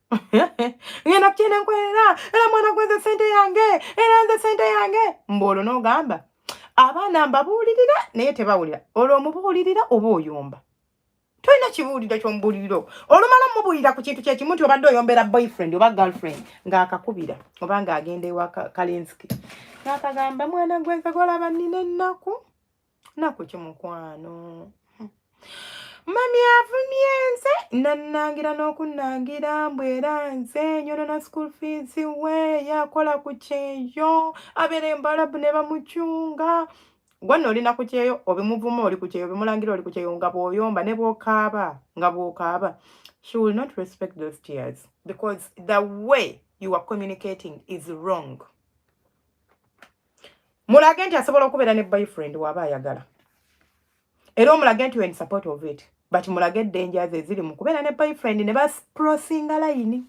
Speaker 1: ngenda kukyene nkolerera era mwana gwenze sente yange era nze sente yange mboolo n'ogamba abaana mbabuulirira naye tebawulira olwo omubuulirira oba oyomba tolina kibuuliro ky'omubuuliriro olumala mubuulira ku kintu kyekimu nti obadde oyombera boyfriend oba girlfriend ng'akakubira oba ng'agenda ewa Kalinski n'akagamba mwana gwenze golaba nnina ennaku kimukwano mami avumye nze nannangira n'okunnangira mbwera nze nyonona school fees we yakola ku kyeyo abeera embalabu ne bamucunga gwonna olina ku kyeyo obimuvuma oli ku kyeyo bimulangira oli ku kyeyo nga bw'oyomba ne bw'okaaba she will not respect those tears because the way you are communicating is wrong. Mulage nti asobola okubeera ne boyfriend waba ayagala era omulage nti in support of it but mulage dangers eziri mu kubeera ne boyfriend ne crossinga line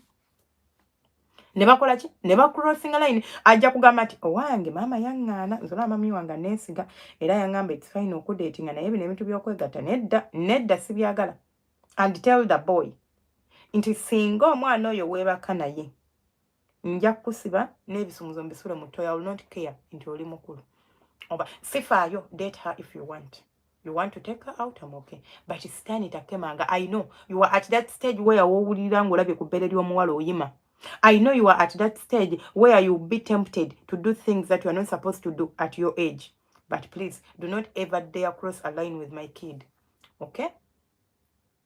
Speaker 1: ne bakola ki ne crossinga line ajja kugamba nti owange maama yaŋŋaana nzola mami wange neesiga era yaŋŋamba it's fine okudatinga naye bino ebintu by'okwegatta nedda sibyagala and tell the boy nti singa omwana oyo weebaka naye nja kukusiba n'ebisumuzo mbisule mu toya. I will not care nti oli mukulu oba sifaayo date her if you want. You want to take her out, I'm okay. But stand it akemanga. I know you are at that stage where wowulira ngolabye ku bbere ly'omuwala oyima. I know you are at that stage where you'll be tempted to do things that you are not supposed to do at your age. But please, do not ever dare cross a line with my kid. Okay?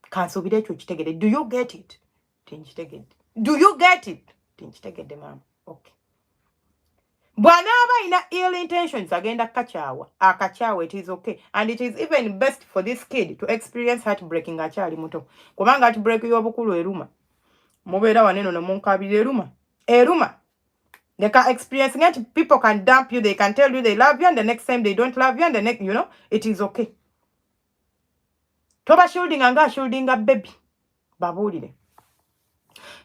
Speaker 1: Kansubire ekyo kitegedde. Do you get it? Tinkitegedde. Do you get it? Tinkitegedde mama. Okay. Bw'anaaba ina ill intentions agenda akakyawa it is okay and it is even best for this kid to experience heartbreak ng'akyali muto kubanga heartbreak y'obukulu eruma mubeera waneno ne munkabira eruma they can experience it. People can dump you, they can tell you they love you and the next time they don't love you and the next it is okay. Toba shielding anga shielding a baby babuulire.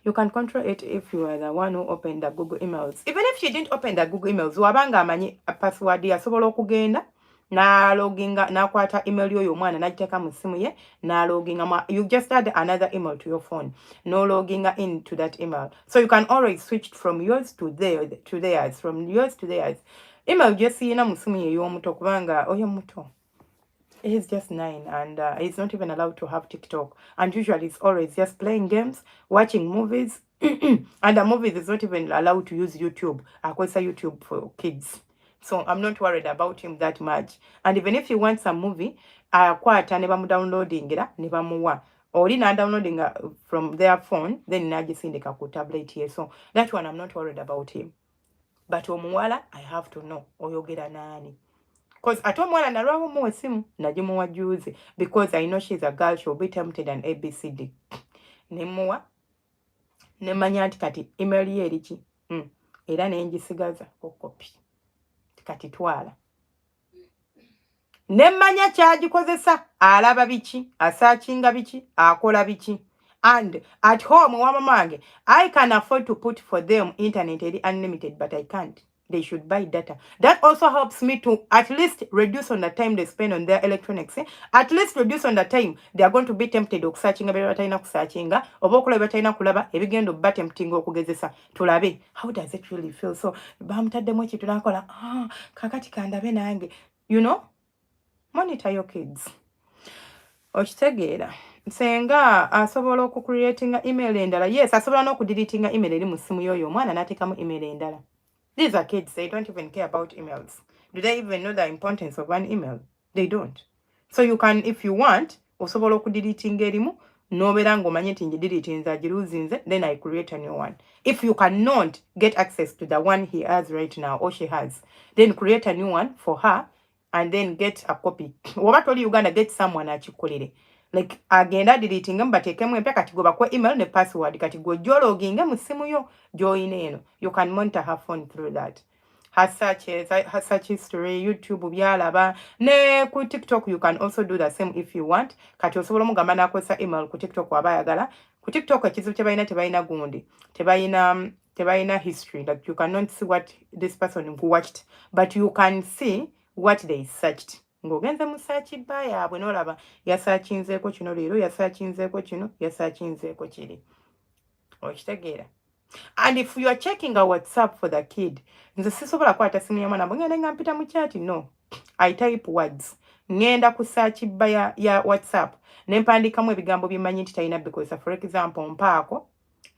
Speaker 1: You can control it if you are the one who opened the Google emails. Even if you didn't open the Google emails, wabanga amanyi password yasobola okugenda na loginga na kwata email yo mwana najiteka mu simu ye na loginga you just add another email to your phone. No logging into that email. So you can always switch from yours to theirs, from yours to theirs. Email just yina mu simu ye y'omuto kubanga oyo muto. He's just 9 and he's not even allowed to have TikTok. And usually it's always just playing games, watching movies. And the movies is not even allowed to use YouTube. Akwesa YouTube for kids. So I'm not worried about him that much. And even if he wants a movie, kwata ne bamu downloadingira ne bamuwa. Or na downloading from their phone, then nagisindika ku tablet here. So that one I'm not worried about him. But omuwala, I have to know. Oyogera nani. Because I told mwana nalwawo muwe simu nagimuwa juzi because I know she's a girl, she'll be tempted and ABCD. Nemuwa nemanya nti kati email ye eriki era nenjisigaza kopi kati twala nemanya kyagikozesa alaba biki asakinga biki akola biki. And at home wa mamange I can afford to put for them internet unlimited but I can't. They should buy data. That also helps me to at least reduce on the time they spend on their electronics. At least reduce on the time they are going to be tempted okusearchinga bebatayina kusearchinga oba okulaba bebatayina kulaba ebigendo ba tempting okugezesa tulabe how does it really feel. So bamutaddemu ekintu nakola kakati kandabe nange monitor your kids. Okitegeera senga asobola okucreatinga email endala. Yes, asobola n'okudeletinga email eri mu simu y'oyo omwana n'ateekamu email endala. These are kids, they don't even care about emails. Do they even know the importance of one email? They don't. So you can, if you want, osobola okudeletinga erimu, nobeera ng'omanye nti ngideletinze agiruzinze, then I create a new one. If you cannot get access to the one he has right now, or she has, then create a new one for her, and then get a copy. Oba toli Uganda, get someone akikolere. Like agenda deletinga mbatekemu empya kati go bakwe email ne password kati go jologinga mu simu yo join eno. You can monitor her phone through that. Her search history, YouTube byalaba ne ku TikTok you can also do the same if you want. Kati osobola mugamba nakozesa email ku TikTok wabayagala. Ku TikTok ekizibu tebalina gundi. Tebalina tebalina history, like you cannot see what this person watched, but you can see what they searched. Ng'ogenze mu search bar yaabwe n'olaba yasaachinzeeko kino leero, yasaachinzeeko kino, yasaachinzeeko kiri. Okitegeera? And if you are checking a WhatsApp for the kid, nze sisobola kwata simu ya mwana ngenda nga mpita mu chat. No, I type words. Ngenda ku search bar ya WhatsApp ne mpandikamu ebigambo byemanyi nti talina, because for example mpaako,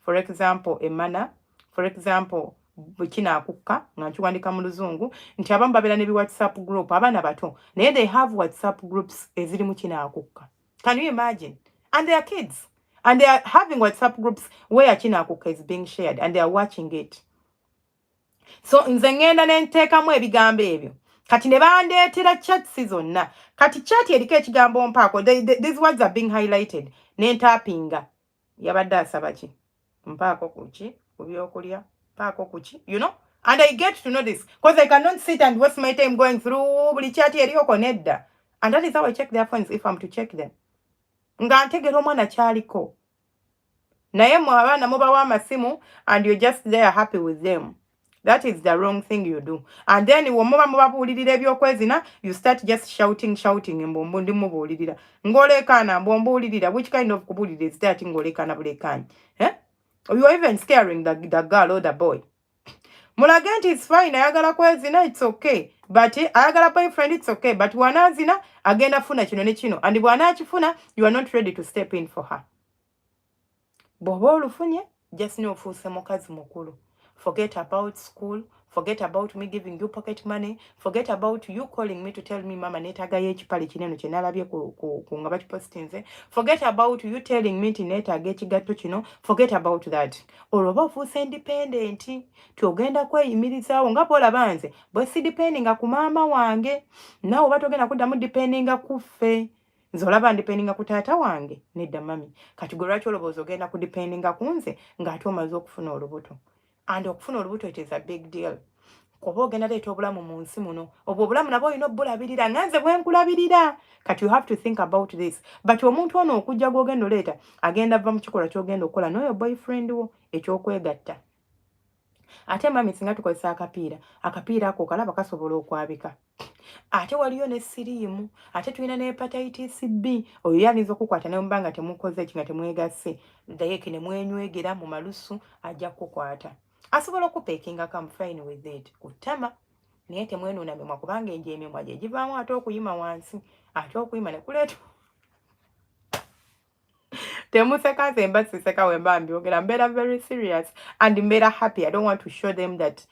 Speaker 1: for example emana, for example bukinaakukka nga nkiwandika mu luzungu, nti abamu babeera ne bi WhatsApp group abaana bato naye they have WhatsApp groups eziri mu kinaakukka. Can you imagine? And they are kids. And they are having WhatsApp groups where Chinakuka is being shared and they are watching it. So nze ngenda ne nteekamu ebigambo ebyo. Kati ne bandeetera chat season na. Kati chat eriko ekigambo mpaako. These words are being highlighted. Ne ntaapinga. Yabadde asaba ki? Mpaako kuki? Ku byokulya? Mpaako kuki? You know? And I get to know this. Because I cannot sit and waste my time going through buli chat eriyoko nedda. And that is how I check their phones if I'm to check them. Nga ntegera omwana kyaliko. Naye mu abaana mubawa amasimu and you're just there happy with them. That is the wrong thing you do. And then womuba mubabuulirira ebyokwezina, you start just shouting embombo ndi mubuulirira. Ng'olekaana mbombuulirira. Which kind of kubuulirira is that ng'olekaana bulekaanyi? You are even scaring the girl or the boy. Mulage nti it's fine, ayagala kwezina, it's okay. But ayagala boyfriend, it's okay. But bw'anaazina agenda funa kino ne kino. And bw'anaakifuna, you are not ready to step in for her. Bw'oba olufunye, just know ofuuse mukazi mukulu. Forget about school. Forget about me giving you pocket money. Forget about you calling me to tell me mama neetagayo ekipale kinene kye nalabye ku nga bakipositinze. Forget about you telling me nti neetaaga ekigatto kino. Forget about that. Olwoba ofuuse independent. Togenda kweyimirizaawo nga bw'olaba nze bwe si dependinga ku maama wange. Naawe oba togenda kuddamu dependinga ku ffe. Nze olaba ndipendinga ku taata wange nedda mami. Kati gwe lwaki olowooza ogenda kudipendinga ku nze ng'ate omaze okufuna olubuto. And okufuna olubuto it is a big deal. Kuba ogenda leeta obulamu mu nsi muno. Obwo obulamu nabwo olina obbulabirira. Nanze bwe nkulabirira. Kati you have to think about this. But omuntu ono okujja gw'ogenda oleeta agenda va mu kikolwa ky'ogenda okukola n'oyo boyfriend wo eky'okwegatta. Ate mami singa tukozesa akapiira ako kalaba kasobola okwabika. Ate waliyo ne siriimu, ate tulina ne hepatitis B. Oyo yayinza okukwata ne mbanga temukoze ekinga temwegasse. Dayeke ne mwenywegera mu malusu ajja kukwata. Asobola okupekinga come fine with it. Kutama naye temwenuunamemwa kubanga enje emimwa gye givaamu ate okuyima wansi. Ate okuyima ne kuleeta. Temuseka nze mba siseka we mba mbyogera. Mbeera very serious and mbeera happy. I don't want to show them that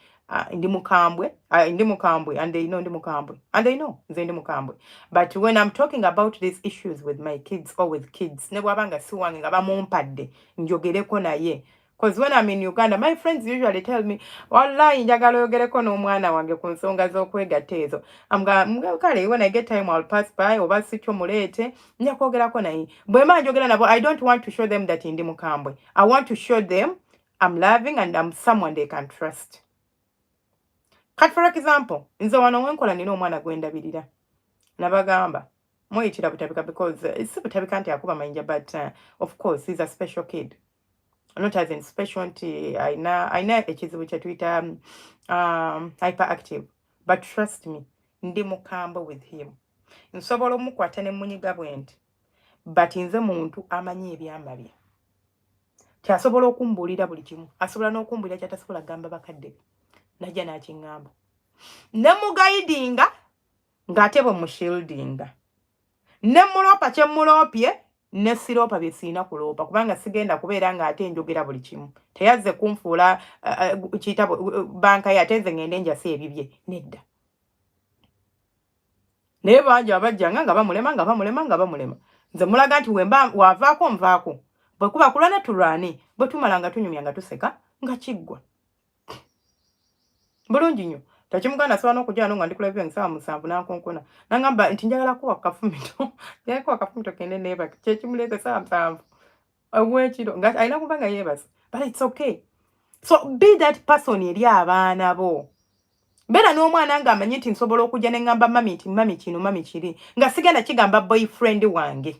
Speaker 1: ndi mukambwe and they know ndi mukambwe and they know nze ndi mukambwe. But when I'm talking about these issues with my kids or with kids, ne bwabanga si wange nga bamumpadde njogereko naye. Because when I'm in Uganda, my friends usually tell me, wallahi njagala oyogereko n'omwana wange ku nsonga z'okwegatta ezo. Kale, when I get time I'll pass by oba si kyo muleete nja kwogerako naye. Bwe mba njogera nabo, I don't want to show them that ndi mukambwe. I want to show them I'm loving and I'm someone they can trust. Cut for example, nze wano wenkola nina omwana gwendabirira. Nabagamba, muyitira butabika because it's butabika nti akuba mayinja, but of course he's a special kid. Not as in special nti aina ekizibu kye tuyita hyperactive. But trust me, ndi mukambwe with him. Nsobola omukwata ne munyiga bwenti. But nze muntu amanyi ebyama bye. Kyasobola okumbuulira buli kimu. Asobola n'okumbuulira kyatasobola gamba bakadde. Najja n'akingamba. Ne mugaidinga ng'ate bwe mushieldinga. Ne mulopa kye mulopye ne siropa bye siina kuloopa kubanga sigenda kubeera ng'ate njogera buli kimu. Teyazze kunfuula kiyita banka ye ate nze ngende njasa ebibye. Nedda. Naye bangi abajjanga nga bamulema. Nze mulaga nti wavaako nvaako. Bwe kuba kulwana tulwane. Bwe tumala nga tunyumya nga tuseka nga kiggwa. Bulungi nnyo. Takimuganda asobola n'okujja wano nga ndi kulabira ensaawa 7 n'akonkona. N'angamba nti njagala kuwa kafumito. Njagala kuwa kafumito kende neebaka. Kye kimuleeta ensaawa 7 ogw'ekiro. Nga alina kuba nga yeebase. But it's okay. So be that person eri abaana bo. Beera n'omwana ng'amanyi nti nsobola okujja ne ngamba mami nti mami kino mami kiri. Nga sigenda kigamba boyfriend wange.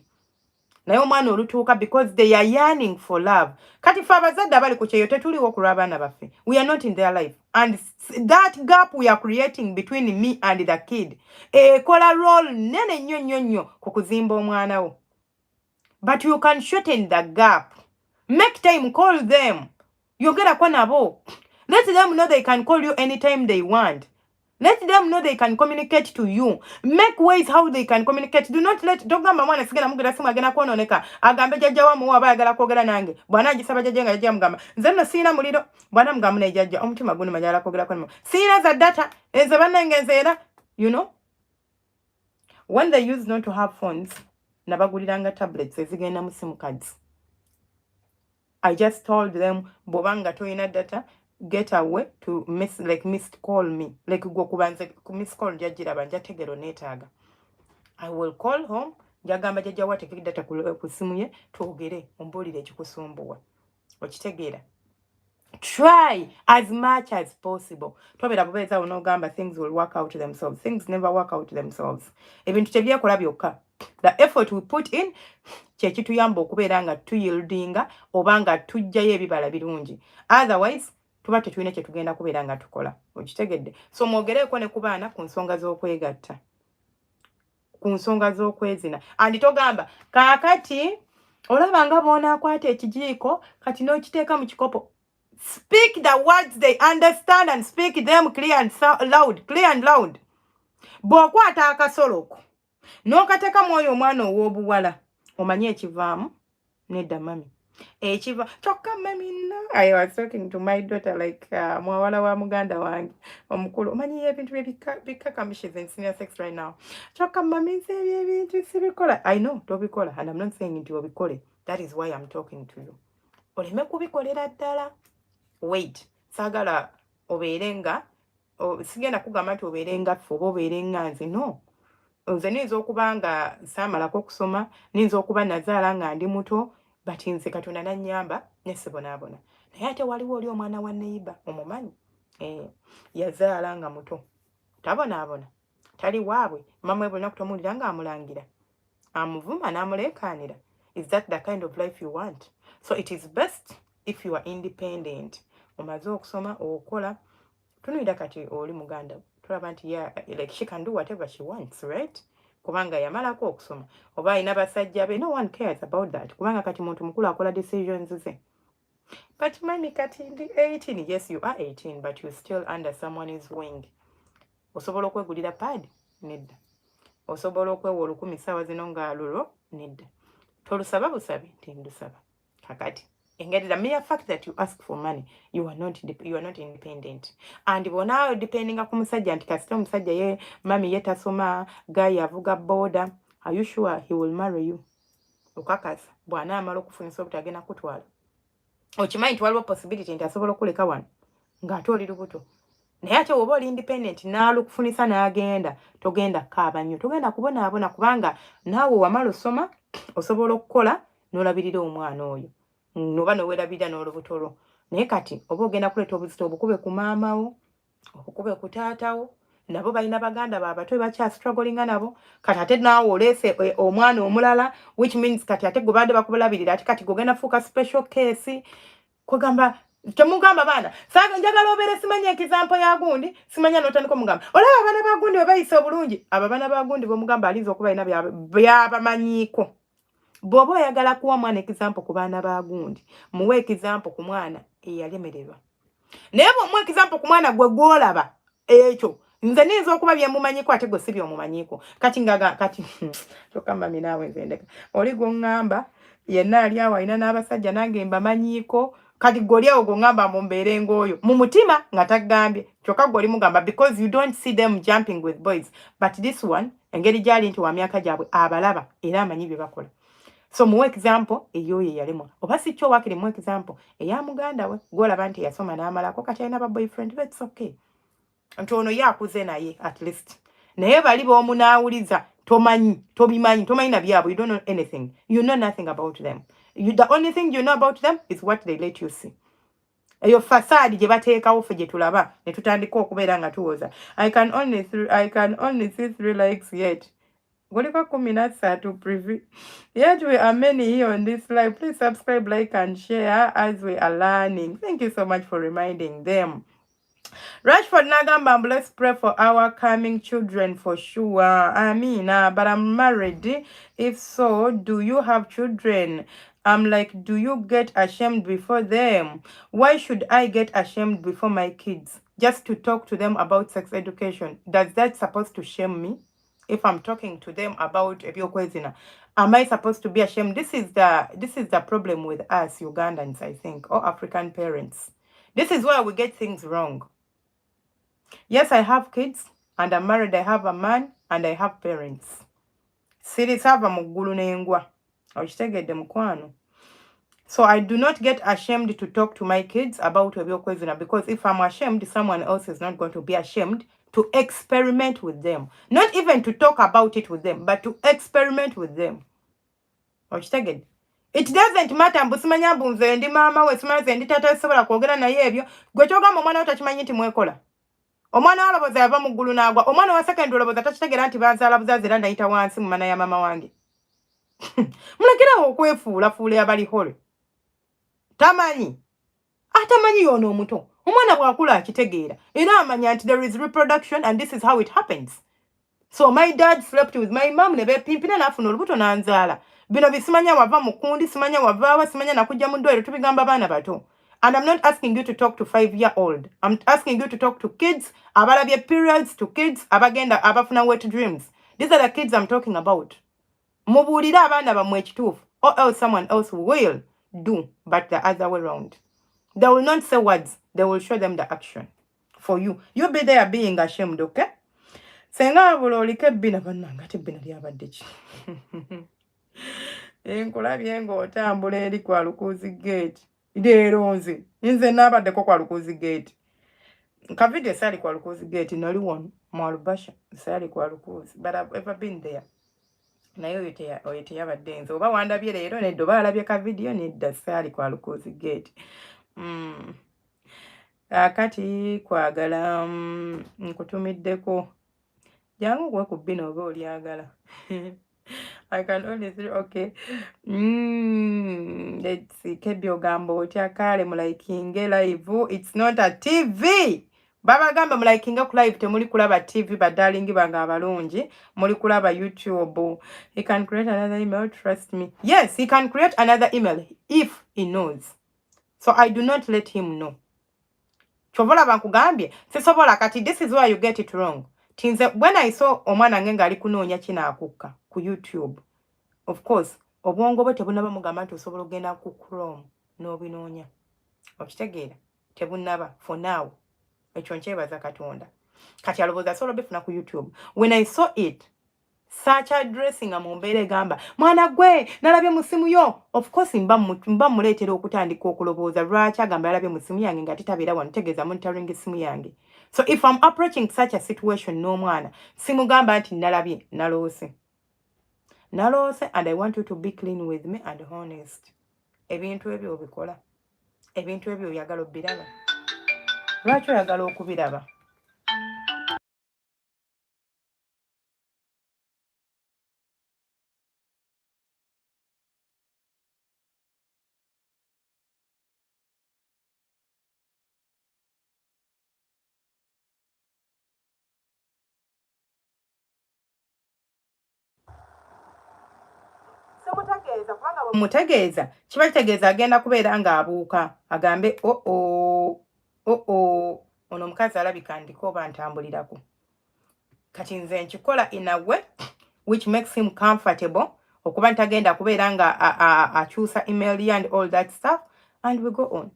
Speaker 1: naye omwana olutuuka because they are yearning for love. Kati ffe abazadde abali ku kyeyo tetuliwo ku lw'abaana baffe. We are not in their life. And that gap we are creating between me and the kid ekola role nene nnyo ku kuzimba omwana wo. But you can shorten the gap. Make time, call them. Yogerako nabo. Let them know they can call you anytime they want. Let them know they can communicate to you. Make ways how they can communicate. Do not let togamba mwana sigala mugera simu agenda kwononeka. Agambe jajja wa muwa bayagala kwogera nange. Bwana agisaba jajja nga jajja mugamba. Nze nno sina muliro. Bwana mugamba ne jajja omutima guno majala kwogera kwano. Sina za data. Enze bannange nze era. You know? When they used not to have phones, nabaguliranga tablets ezigenda mu sim cards. I just told them, bobanga toyina data, get away to missed call me. Like go kubanze miss call jajira banja tegero netaga. I will call home, jagamba jajja wateke data ku simu ye twogere ombolire ekikusumbuwa. Okitegera. Try as much as possible. Tobera bubeza onogamba things will work out themselves. Things never work out themselves. Ebintu tebyakola byokka. The effort we put in kyekituyamba okubeera nga tuyieldinga oba nga tujjayo ebibala birungi. Otherwise tuba tetulina kye tugenda kubeera nga tukola. Okitegedde? So mwogereeko ne ku baana ku nsonga z'okwegatta, ku nsonga z'okwezina. Andi togamba kaakati olaba nga bw'onaakwata ekijiiko kati n'okiteeka mu kikopo. Speak the words they understand and speak them clear and loud. Bw'okwata akasoloko n'okateeka mwoyo omwana ow'obuwala omanye ekivaamu nedda mami ekiva kyokka mami no. I was talking to my daughter like mwawala wa muganda wange omukulu omanyi ebintu bikakamishize in senior sex right now. Kyokka mami nze ebintu sibikola. I know tobikola and I'm not saying nti obikole. That is why I'm talking to you. Oleme kubikolera ddala. Wait, sagala obeerenga sigenda kugamba nti obeerenga ffe oba obeerenga nze no. Nze niyinza okuba nga saamalako okusoma, niyinza okuba nazaala nga ndi muto, but nze Katonda nannyamba ne sibonaabona. Naye ate waliwo oli omwana wa neighbor omumanyi yazaala nga muto tabonaabona, tali waabwe mama we buli naku tomuwulira nga amulangira amuvuma n'amuleekaanira. Is that the kind of life you want? So it is best if you are independent. Omaze okusoma okola tunuira kati oli muganda tulaba nti like she can do whatever she wants, right? Kubanga yamalako okusoma oba alina basajja be, no one cares about that kubanga kati muntu mukulu akola decisions ze. But mami kati ndi 18. Yes, you are 18 but you still under someone's wing. Osobola okwegulira pad? Nedda. Osobola okwewa 10 ssaawa zino nga lulo? Nedda. Tolusaba busabi? Tindusaba. Kakati engeri the mere fact that you ask for money, you are not independent. And bona depending ku musajja nti kasita omusajja ye mami yetasoma guy avuga boda, are you sure he will marry you? Okakasa bwana amalo okufunisa obutagenda kutwala. Okimanyi nti waliwo possibility nti asobola okuleka wano ng'ate oli lubuto. Naye ate oba oli independent n'alukufunisa n'agenda togenda kaaba nnyo, togenda kubonaabona kubanga naawe wamala osoma osobola okukola n'olabirira omwana oyo. Noba nowerabira n'olubuto lwo. Naye kati oba ogenda kuleeta obuzito obukube ku maama wo, obukube ku taata wo, nabo balina baganda babato bakya strugglinga nabo. Kati ate naawe oleese omwana omulala, which means kati ate gwe badde bakulabirira ate kati gogenda fuuka special case. Kwegamba temugamba baana saaga njagala obeere simanya ekizampo ya gundi, simanya n'otandika omugamba olaba abaana ba gundi bwe bayisa obulungi. Abo abaana ba gundi b'omugamba alinza okuba alina byabamanyiiko. Bw'oba oyagala kuwa mwana example ku baana ba gundi, muwe example ku mwana eyalemererwa. Naye bw'omuwa example ku mwana gwe gw'olaba ekyo nze niyinza okuba byemumanyiko ate gwe si by'omumanyiko. Kati kyokka mami naawe nze ndeka oli gw'oŋŋamba yenna ali awo alina n'abasajja nange mbamanyiiko. Kati gwe oli awo gw'oŋŋamba mu mbeere ng'oyo mu mutima nga taggambye kyokka gwe oli mugamba because you don't see them jumping with boys. But this one engeri gy'ali nti wa myaka gyabwe abalaba era amanyi bye bakola. So muwe example eyoyo eyalemwa. Oba si kyo wakiri muwe example eya muganda we gw'olaba nti yasoma n'amalako kati alina ba boyfriend. That's okay. Nti ono ye akuze naye at least. Naye bali b'omunaawuliza tobimanyi na byabwe. You don't know anything. You know nothing about them. The only thing you know about them is what they let you see. Eyo facade gye bateekawo ffe gye tulaba ne tutandika okubeera nga tuwoza. I can only see 3 likes yet. Golika kuminasa to preview. Yet we are many here on this live. Please subscribe, like, and share as we are learning. Thank you so much for reminding them. Rashford Nagamba, let's pray for our coming children for sure. I mean, but I'm married. If so, do you have children? I'm like, do you get ashamed before them? Why should I get ashamed before my kids? Just to talk to them about sex education. Does that supposed to shame me? If I'm talking to them about ebyokwezina, am I supposed to be ashamed? This is the problem with us Ugandans, I think, or African parents. This is where we get things wrong. Yes, I have kids, and I'm married. I have a man, and I have parents. Sirisava mugulu nengwa. Okitegedde mukwano. So I do not get ashamed to talk to my kids about ebyokwezina, because if I'm ashamed, someone else is not going to be ashamed to experiment with them. Not even to talk about it with them, but to experiment with them. Okitegedde. It doesn't matter mbusimanya bunze ndi mama we simanze ndi tata sobola kwogera naye ebyo. Gwe kyogamba omwana wo takimanyi nti mwekola. Omwana aloboza yava mu ggulu n'agwa. Omwana wa second oloboza takitegera nti banzaala buzazi era ndayita wansi mu mana ya mama wange. Mulekerawo okwefuulafuula abalihole. Tamanyi. Atamanyi y'ono omuto. Omwana bw'akula akitegeera. Era amanya nti there is reproduction and this is how it happens. So my dad slept with my mom ne beepimpina n'afuna olubuto n'anzaala. Bino bisimanya wava mu kundi, simanya wavaawa, simanya nakujja mu ddwaliro tubigamba baana bato. And I'm not asking you to talk to 5-year-old. I'm asking you to talk to kids, abalabye periods, to kids, abagenda abafuna wet dreams. These are the kids I'm talking about. Mubuulire abaana bammwe ekituufu, or else someone else will do, but the other way around. They will not say words, they will show them the action for you. You be there being ashamed, okay? Senga bulolike bina bannanga tebina lyabadde ki. Enkulabye ng'otambula eri kwa Lukuzi Gate. Leero nze naabaddeko kwa Lukuzi Gate. Kavideo sali kwa Lukuzi Gate nali wano mu Alubasha sali kwa Lukuzi, but I've ever been there. Naye oyo teyabadde nze. Oba wandabye leero nedda oba alabye kavideo nedda sali kwa Lukuzi Gate. Akati kwagala nkutumiddeko. Jangu gwe ku bino oba olyagala. I can only say, okay. Let's see. Kebyo gambo otya kale mulaikinge live. It's not a TV. Baba gamba mulaikinge ku live temuli kulaba TV badalingi banga abalungi. Muli kulaba YouTube. He can create another email, trust me. Yes, he can create another email if he knows. So I do not let him know. Chovola bankugambye. Sesobola kati, this is where you get it wrong. When I saw omwana ngenga ali kunoonya kinaakukka ku YouTube, of course, obwongo bwe tebunaba mugamba nti osobola ogenda ku Chrome n'obinoonya. Okitegeera? Tebunaba for now. Ekyo nkyebaza Katonda. Kati alowooza asobola bifuna ku YouTube. When I saw it, search addressing nga mu mbeera egamba mwana gwe nalabye mu simu yo. Of course mba muleetera okutandika okulowooza lwaki agamba yalabye mu simu yange nga titabeera wano tegeeza monitoring esimu yange. So if I'm approaching such a situation n'omwana simugamba nti nalabye naloose. Naloose, and I want you to be clean with me and honest. Ebintu ebyo obikola. Ebintu ebyo oyagala obiraba. Lwaki oyagala okubiraba? Mutegeeza kubanga bwe mutegeeza kiba kitegeeza agenda kubeera ng'abuuka agambe ono omukazi alabika ndiko oba ntambulirako. Kati nze nkikola in a way which makes him comfortable okuba ntagenda kubeera nga akyusa email ye and all that stuff, and we go on.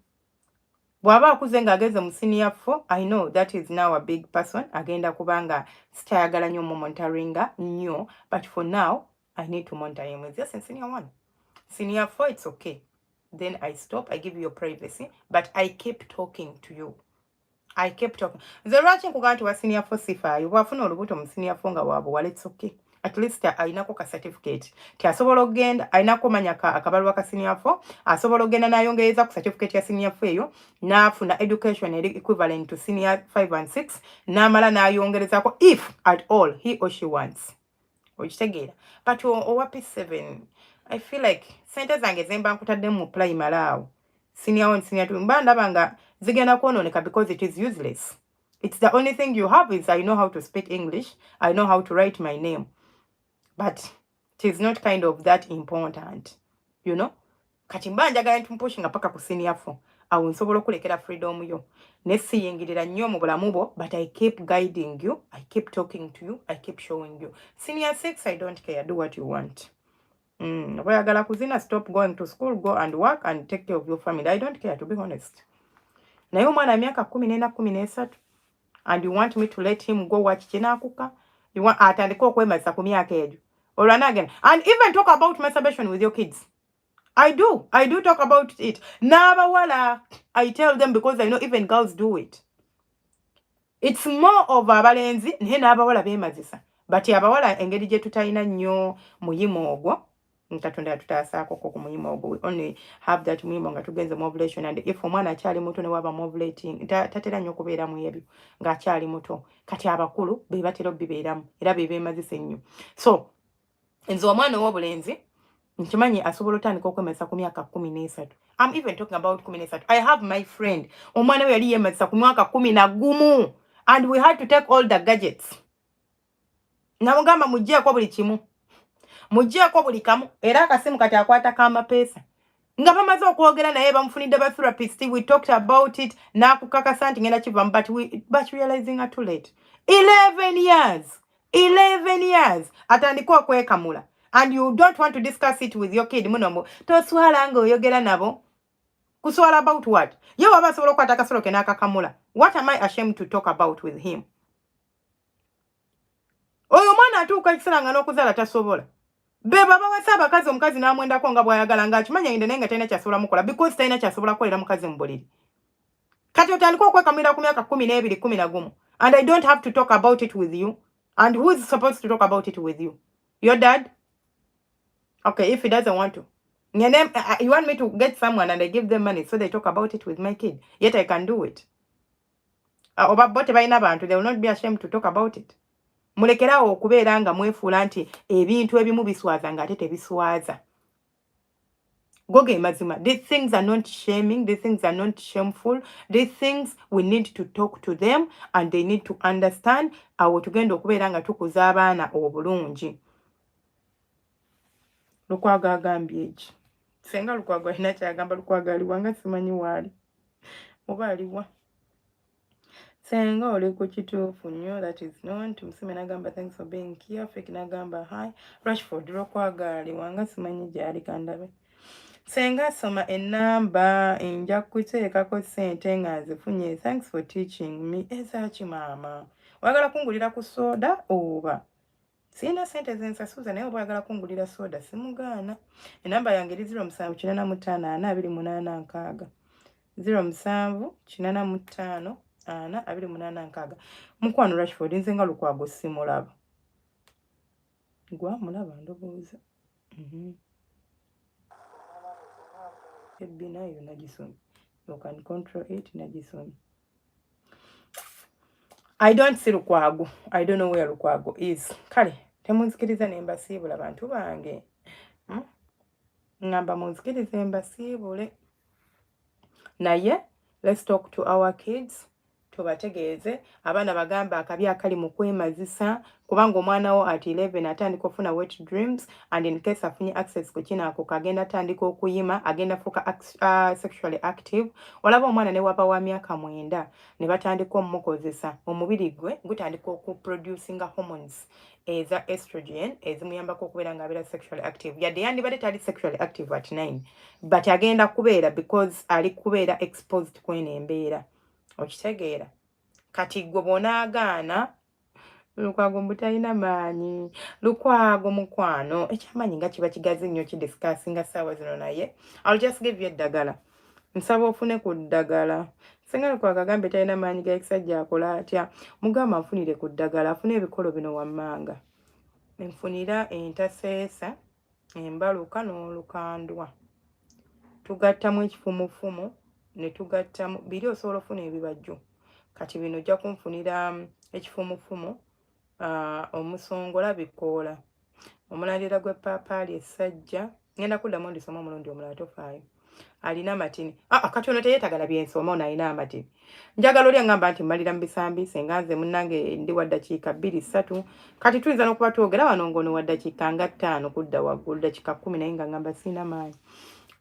Speaker 1: Bw'aba akuze ng'ageze mu senior 4, I know that is now a big person. Agenda kubanga sitayagala nnyo monitoringa nnyo, but for now I need to monitor him. It's just in senior 1. Senior 4, it's okay. Then I stop. I give you your privacy. But I keep talking to you. I keep talking. The lwaki nkugaa nti wa senior 4 sifaayo. Bw'afuna olubuto mu senior 4 nga wabuwala, it's okay. At least ayinako ka certificate. Ti asobola ogenda, ayinako manya akabaluwa ka senior 4. Asobola ogenda n'ayongereza ku certificate ya senior 4 eyo. N'afuna education equivalent to senior 5 and 6. N'amala n'ayongerezako if at all he or she wants. okitegeera but owa P7 I feel like sente zange zemba nkutadde mu primary awo senior 1 senior 2 mba ndaba nga zigenda kwonooneka because it is useless. It's the only thing you have is I know how to speak English, I know how to write my name, but it is not kind of that important, you know. Kati mba njagala ntumpushinga paka ku senior 4 awo nsobola okulekera freedom yo nesiyingirira nnyo mu bulamu bwo, but I keep guiding you, I keep talking to you, I keep showing you. Senior 6 I don't care, do what you want. Oyagala kuzina, stop going to school, go and work and take care of your family. I don't care, to be honest. Naye omwana myaka 14 13 and you want me to let him go watch Chinaakuka? You want atandika okwemazisa ku myaka egyo olwana again and even talk about masturbation with your kids. I do talk about it. N'abawala I tell them because I know even girls do it. It's more of abalenzi naye n'abawala beemazisa, but abawala engeri gye tutalina nnyo muyimo ogwo Katonda yatutasaako ku muyimo ogwo. We only have that muyimo nga tugenze mu ovulation, and if omwana akyali muto ne waba mu ovulating tatera nnyo okubeera mu ebyo ng'akyali muto. Kati abakulu be batera obibeeramu era be beemazisa ennyo. So nze omwana ow'obulenzi nkimanyi asobola otandika okwemazisa ku myaka 13. I'm even talking about 13. I have my friend omwana we yali yeemazisa ku mwaka 11 and we had to take all the gadgets. Namugamba muggyeko buli kimu, muggyeko buli kamu, era akasimu kati akwata k'amapeesa. Nga bamaze okwogera naye bamufunidde ba therapist, we talked about it, n'akukakasa nti ngenda kivamu, but realizing too late. 11 years atandika okwekamula, and you don't want to discuss it with your kid. Muno toswala nga oyogera nabo. Kuswala about what? Ye waba asobola okukwata akasolo ke n'akakamula. What am I ashamed to talk about with him? Oyo mwana atuuka ekiseera nga n'okuzaala tasobola. Be baba wasa abakazi omukazi n'amwendako nga bw'ayagala ng'akimanya ngende naye nga talina kyasobola mukola because talina kyasobola kukolera mukazi mu buliri. Kati otandika okwekamira ku myaka 12 11 and I don't have to talk about it with you. And who is supposed to talk about it with you? Your dad? Okay, if he doesn't want to. You want me to get someone and I give them money so they talk about it with my kid. Yet I can do it. They will not be ashamed to talk about it. Mulekerawo okubeera nga mwefuula nti ebintu ebimu biswaza ng'ate tebiswaza. Goge mazima. These things are not shaming. These things are not shameful. These things we need to talk to them and they need to understand. Awo tugenda okubeera nga tukuza abaana obulungi. Lukwago agambye eki. Senga Lukwago alina kyagamba. Lukwago aliwa nga simanyi waali. Oba aliwa. Senga oli ku kituufu nnyo, that is known. Tumusime n'agamba thanks for being here. Fake n'agamba hi. Rashford Lukwago aliwa nga simanyi gyali kandabe. Senga soma enamba nja kuteekako ssente nga nzifunye. Thanks for teaching me. Ezaki maama. Wagala kungulira ku soda oba? Sina sente zensasuza naye oba wagala kungulira soda simugaana. Enamba yange eri 07854286. 07854286. Mukwano Rashford nze nga Lukwago simulaba. Gwa mulaba ndowooza. Ebina yo nagisomye. You can control it nagisomye. I don't see Lukwago. I don't know where Lukwago is. Kale, temunzikiriza ne mbasiibula bantu bange. Ngamba munzikirize mbasiibule. Naye, let's talk to our kids. Tubategeeze abaana bagamba akabi akali mu kwemazisa kubanga omwana wo at 11 atandika okufuna wet dreams and in case afunye access ku kinaako kagenda atandika okuyima agenda fuka sexually active. Olaba omwana ne waba wa myaka 9 ne batandika omukozesa omubiri gwe gutandika okuproducinga hormones eza estrogen ezimuyambako okubeera nga abeera sexually active. Yadde yandibadde tali sexually active at 9 but agenda kubeera because ali kubeera exposed kwene embeera. Okitegeera kati gwe bonaagaana Lukwago mbutalina maanyi. Lukwago mukwano ekyamaanyi nga kiba kigazi nnyo kidiscussinga ssaawa zino naye I'll just give you eddagala. Nsaba ofune ku ddagala. Senga Lukwago agambe talina maanyi ga ekisajja akola atya. Mugamba nfunire ku ddagala afune ebikolo bino wammanga. Nfunira entaseesa, embaluka n'olukandwa. Tugattamu ekifumufumu ne tugattamu biri osobola ofuna ebibajjo. Kati bino ojja kunfunira ekifumufumu omusongola bikoola. omulandira gw'eppaapaali essajja ngenda kuddamu ndisoma omulundi omulala tofaayo alina amatini katono teyeetagala byensoma ono alina amatini njagala oli aŋŋamba nti mmalira mu bisambi senga nze munnange ndi wa ddakiika 2-3 kati tuyinza n'okuba twogera wano ng'ono wa ddakiika nga 5 kudda waggulu ddakiika 10 naye nga ŋŋamba siina maanyi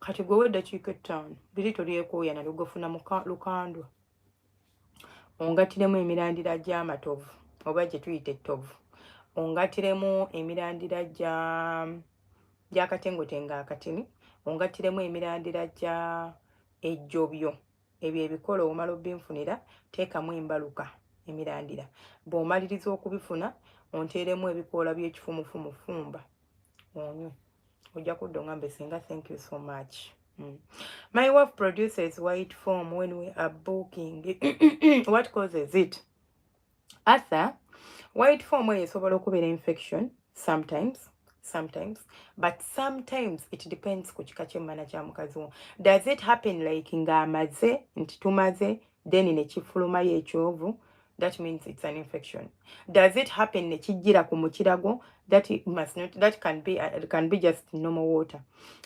Speaker 1: kati gwe w'eddakiika 5 biri tolyekooya nalyo gwefuna lukandwa ongatiremu emirandira gy'amatovu oba gye tuyita ettovu ongatiremu emirandira gy'akatengotenga akatini ongatiremu emirandira gya ejjobyo ebyo ebikola omala obbinfunira teekamu embaluka emirandira bw'omaliriza okubifuna onteeremu ebikoola by'ekifumufumu fumba onywe ojja kudda oŋŋambe singa thank you so much. My wife produces white foam when we are booking. What causes it? Arthur, white foam esobola okubeera infection sometimes, but sometimes it depends ku kika ky'emmana kya mukazi wo. Does it happen like ng'amaze nti tumaze then ne kifulumayo ekyovu? That means it's an infection. Does it happen ne kijjira ku mukirago? That can be just normal water.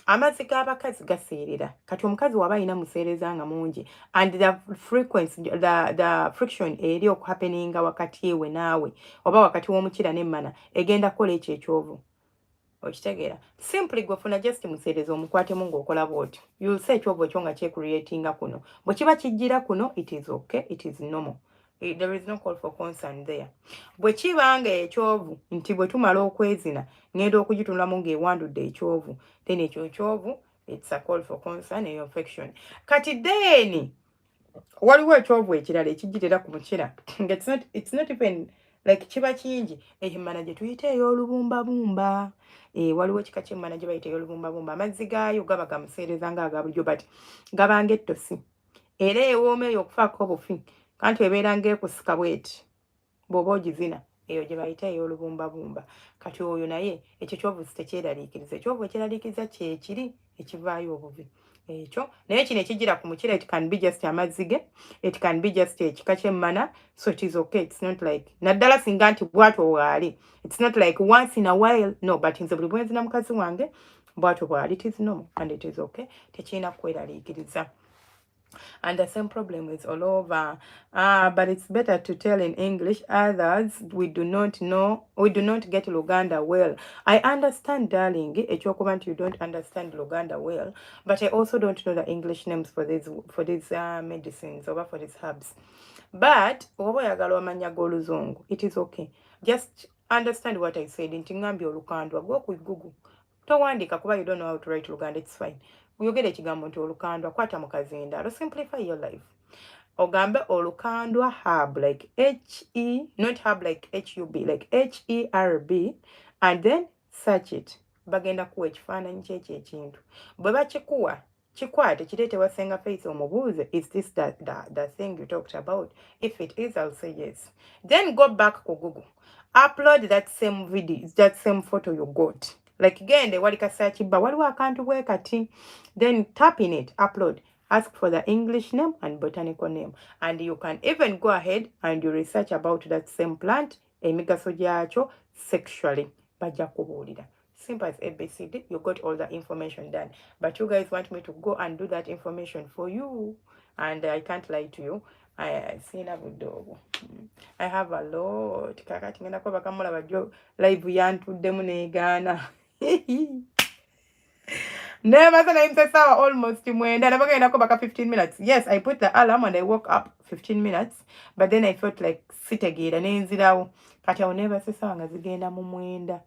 Speaker 1: Amazzi g'abakazi gaseerera. Kati omukazi waba alina museereza nga mungi and the frequency the friction eri okuhappeninga wakati ewe naawe oba wakati w'omukira n'emmana egenda kukola ekyo ekyovu. Okitegeera simply gwefuna just museereza omukwatemu ng'okola bw'otyo. You'll say ekyovu ekyo nga kyecreatinga kuno. Bwe kiba kijjira kuno it is okay, it is normal. There is no call for concern there. Bwe kibanga ekyovu nti bwe tumala okwezina ngenda okugitunulamu ng'ewandudde ekyovu then ekyo ekyovu it's a call for concern and infection. Kati then waliwo ekyovu ekirala ekijjirira ku mukira it's not even like kiba kingi emmana gye tuyita ey'olubumbabumba. Waliwo ekika ky'emmana gye bayita ey'olubumbabumba amazzi gaayo gaba gamuseereza ng'aga bulijjo but gabanga ettosi era ewooma eyo okufaako obufi kanti ebeera ng'ekusika bweti bw'oba ogizina eyo gye bayita ey'olubumbabumba. Kati oyo naye ekyo kyovu tekyeraliikiriza. Ekyovu ekiraliikiriza kyekiri ekivaayo obuvi ekyo naye kino ekijjira ku mukira it can be just amazzi ge, it can be just ekika ky'emmana, so it is okay. It's not like naddala singa nti bwatyo bwali, it's not like once in a while, no, but nze buli bwenzina mukazi wange bwatyo bwali, it is normal and it is okay. Tekirina kweraliikiriza. And the same problem is all over. But it's better to tell in English. Others, we do not get Luganda well. I understand, darling, you don't understand Luganda well, but I also don't know the English names for these medicines or for these herbs. But it is okay. Just understand what I said. Go with Google. Towandika kuba you don't know how to write Luganda, it's fine. Uyogere ekigambo nti olukandwa kwata mu kazinda. Simplify your life. Ogambe olukandwa herb like H-E, not herb like H-U-B, like H-E-R-B, and then search it. Bagenda kuwa ekifaananyi kyekyo ekintu. Bwe bakikuwa kikwate kireete wa Senga Face omubuuze, is this the thing you talked about? If it is, I'll say yes. Then go back to Google. Upload that same video, that same photo you got. Like again, the walika search but waliwo akantu bwe kati. Then tap in it, upload. Ask for the English name and botanical name. And you can even go ahead and you research about that same plant, emigaso gyacho sexually. Bajja kubuulira. Simple as ABCD, you got all the information done. But you guys want me to go and do that information for you. And I can't lie to you. I have a lot. Kakati ngenda kwa bakamula bajo live yantuddemu neegaana. Never said I'm saying almost mwenda. Never going to go back 15 minutes. Yes, I put the alarm and I woke up 15 minutes. But then I felt like sit again. And kati I never say sawa ngazigenda mu mwenda.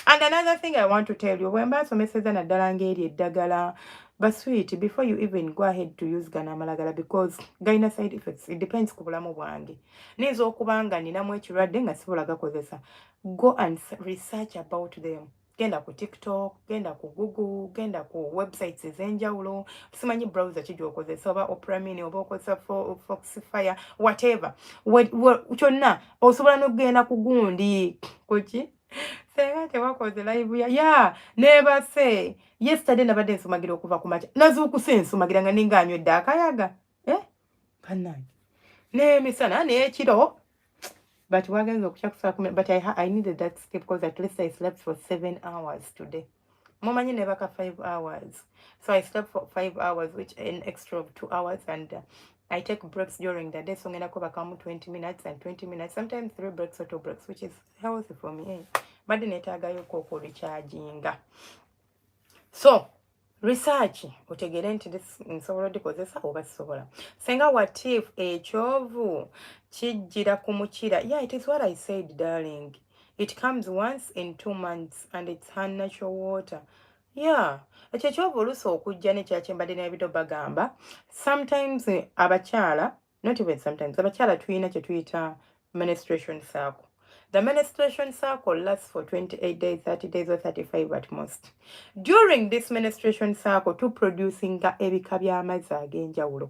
Speaker 1: And another thing I want to tell you, when baso meseza na dalangeri eddagala, but sweet, before you even go ahead to use gana malagala, because gaina side effects, it depends ku bulamu bwange. Nizo okubanga ninamu ekirwadde nga sibola gakozesa. Go and research about them. Genda ku TikTok, genda ku Google, genda ku websites ez'enjawulo, simanyi browser ki gy'okozesa, oba Opera Mini, oba okozesa Foxfire, whatever. Kyonna osobola n'okugenda ku gundi kuki Senga tewakoze live ya never say yesterday nabadde nsumagira okuva ku macha nazuukuse nsumagira nga ninga anywedde akayaga bannange n'emisana n'ekiro but I needed that sleep because at least I slept for 7 hours today. Momanya never got 5 hours. So I slept for 5 hours, which an extra of 2 hours, and I take breaks during the day. So I'm going to 20 minutes and 20 minutes, sometimes 3 breaks or 2 breaks, which is healthy for me. But then I go recharging. So, research otegere nti nsobola odikozesa oba sisobola. Senga what if ekyovu kijjira ku mukira? Yeah, it is what I said, darling. It comes once in 2 months and it's unnatural water. Yeah, ekyo ekyovu oluusi okujja nekyakyembadde n'ebito bagamba. Sometimes abakyala, not even sometimes, abakyala tuyina kye tuyita menstruation cycle. The menstruation cycle lasts for 28 days, 30 days, or 35 at most. During this menstruation cycle, to producing ebika by'amazzi ag'enjawulo.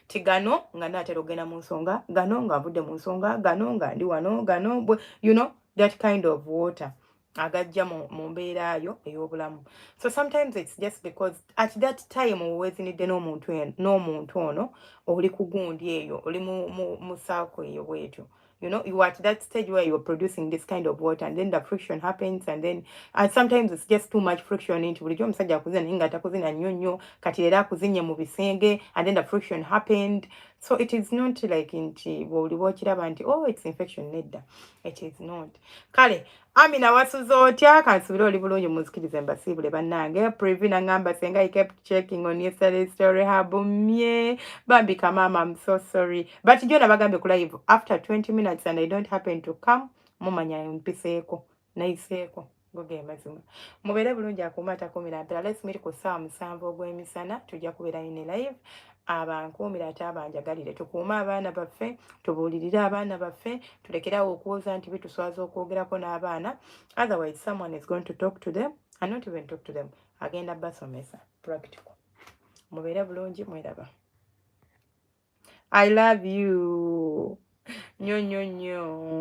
Speaker 1: Tigano nga natera ogenda mu nsonga, gano nga nvudde mu nsonga, gano nga ndi wano, gano, you know, that kind of water. Agajja mu mbeera yo ey'obulamu. So sometimes it's just because at that time owezinidde n'omuntu ono oli ku gundi eyo, oli mu cycle eyo bwetyo. You know, you are at that stage where you're producing this kind of water, and then the friction happens, and sometimes it's just too much friction into bulijjo omusajja akuzina naye nga takuzina nnyo nnyo, kati era akuzinye mu bisenge, and then the friction happened. So it is not like nti bw'oli bw'okiraba nti oh it's infection, nedda. It is not. Kale Amina wasuza otya? Kansubira oli bulungi muzikirize mbasiibule bannange. Previna ngamba Senga I kept checking on yesterday's story habumye. Bambi kamama, I'm so sorry. But jona bagambe ku live after 20 minutes and I don't happen to come. Mumanya mpiseeko. Naiseeko. Goge mazima. Mubere bulungi akumata 12. Let's meet ku saa 7 ogw'emisana. Tujja kubeera in live. Abankuumira ate abanjagalire. Tukuuma abaana baffe, tubuulirire abaana baffe, tulekerawo okuwoza nti bituswaza okwogerako n'abaana. Otherwise, someone is going to talk to them and not even talk to them. Agenda basomesa. Practical. Mubere bulungi mweraba. I love you. Nyo, nyo, nyo.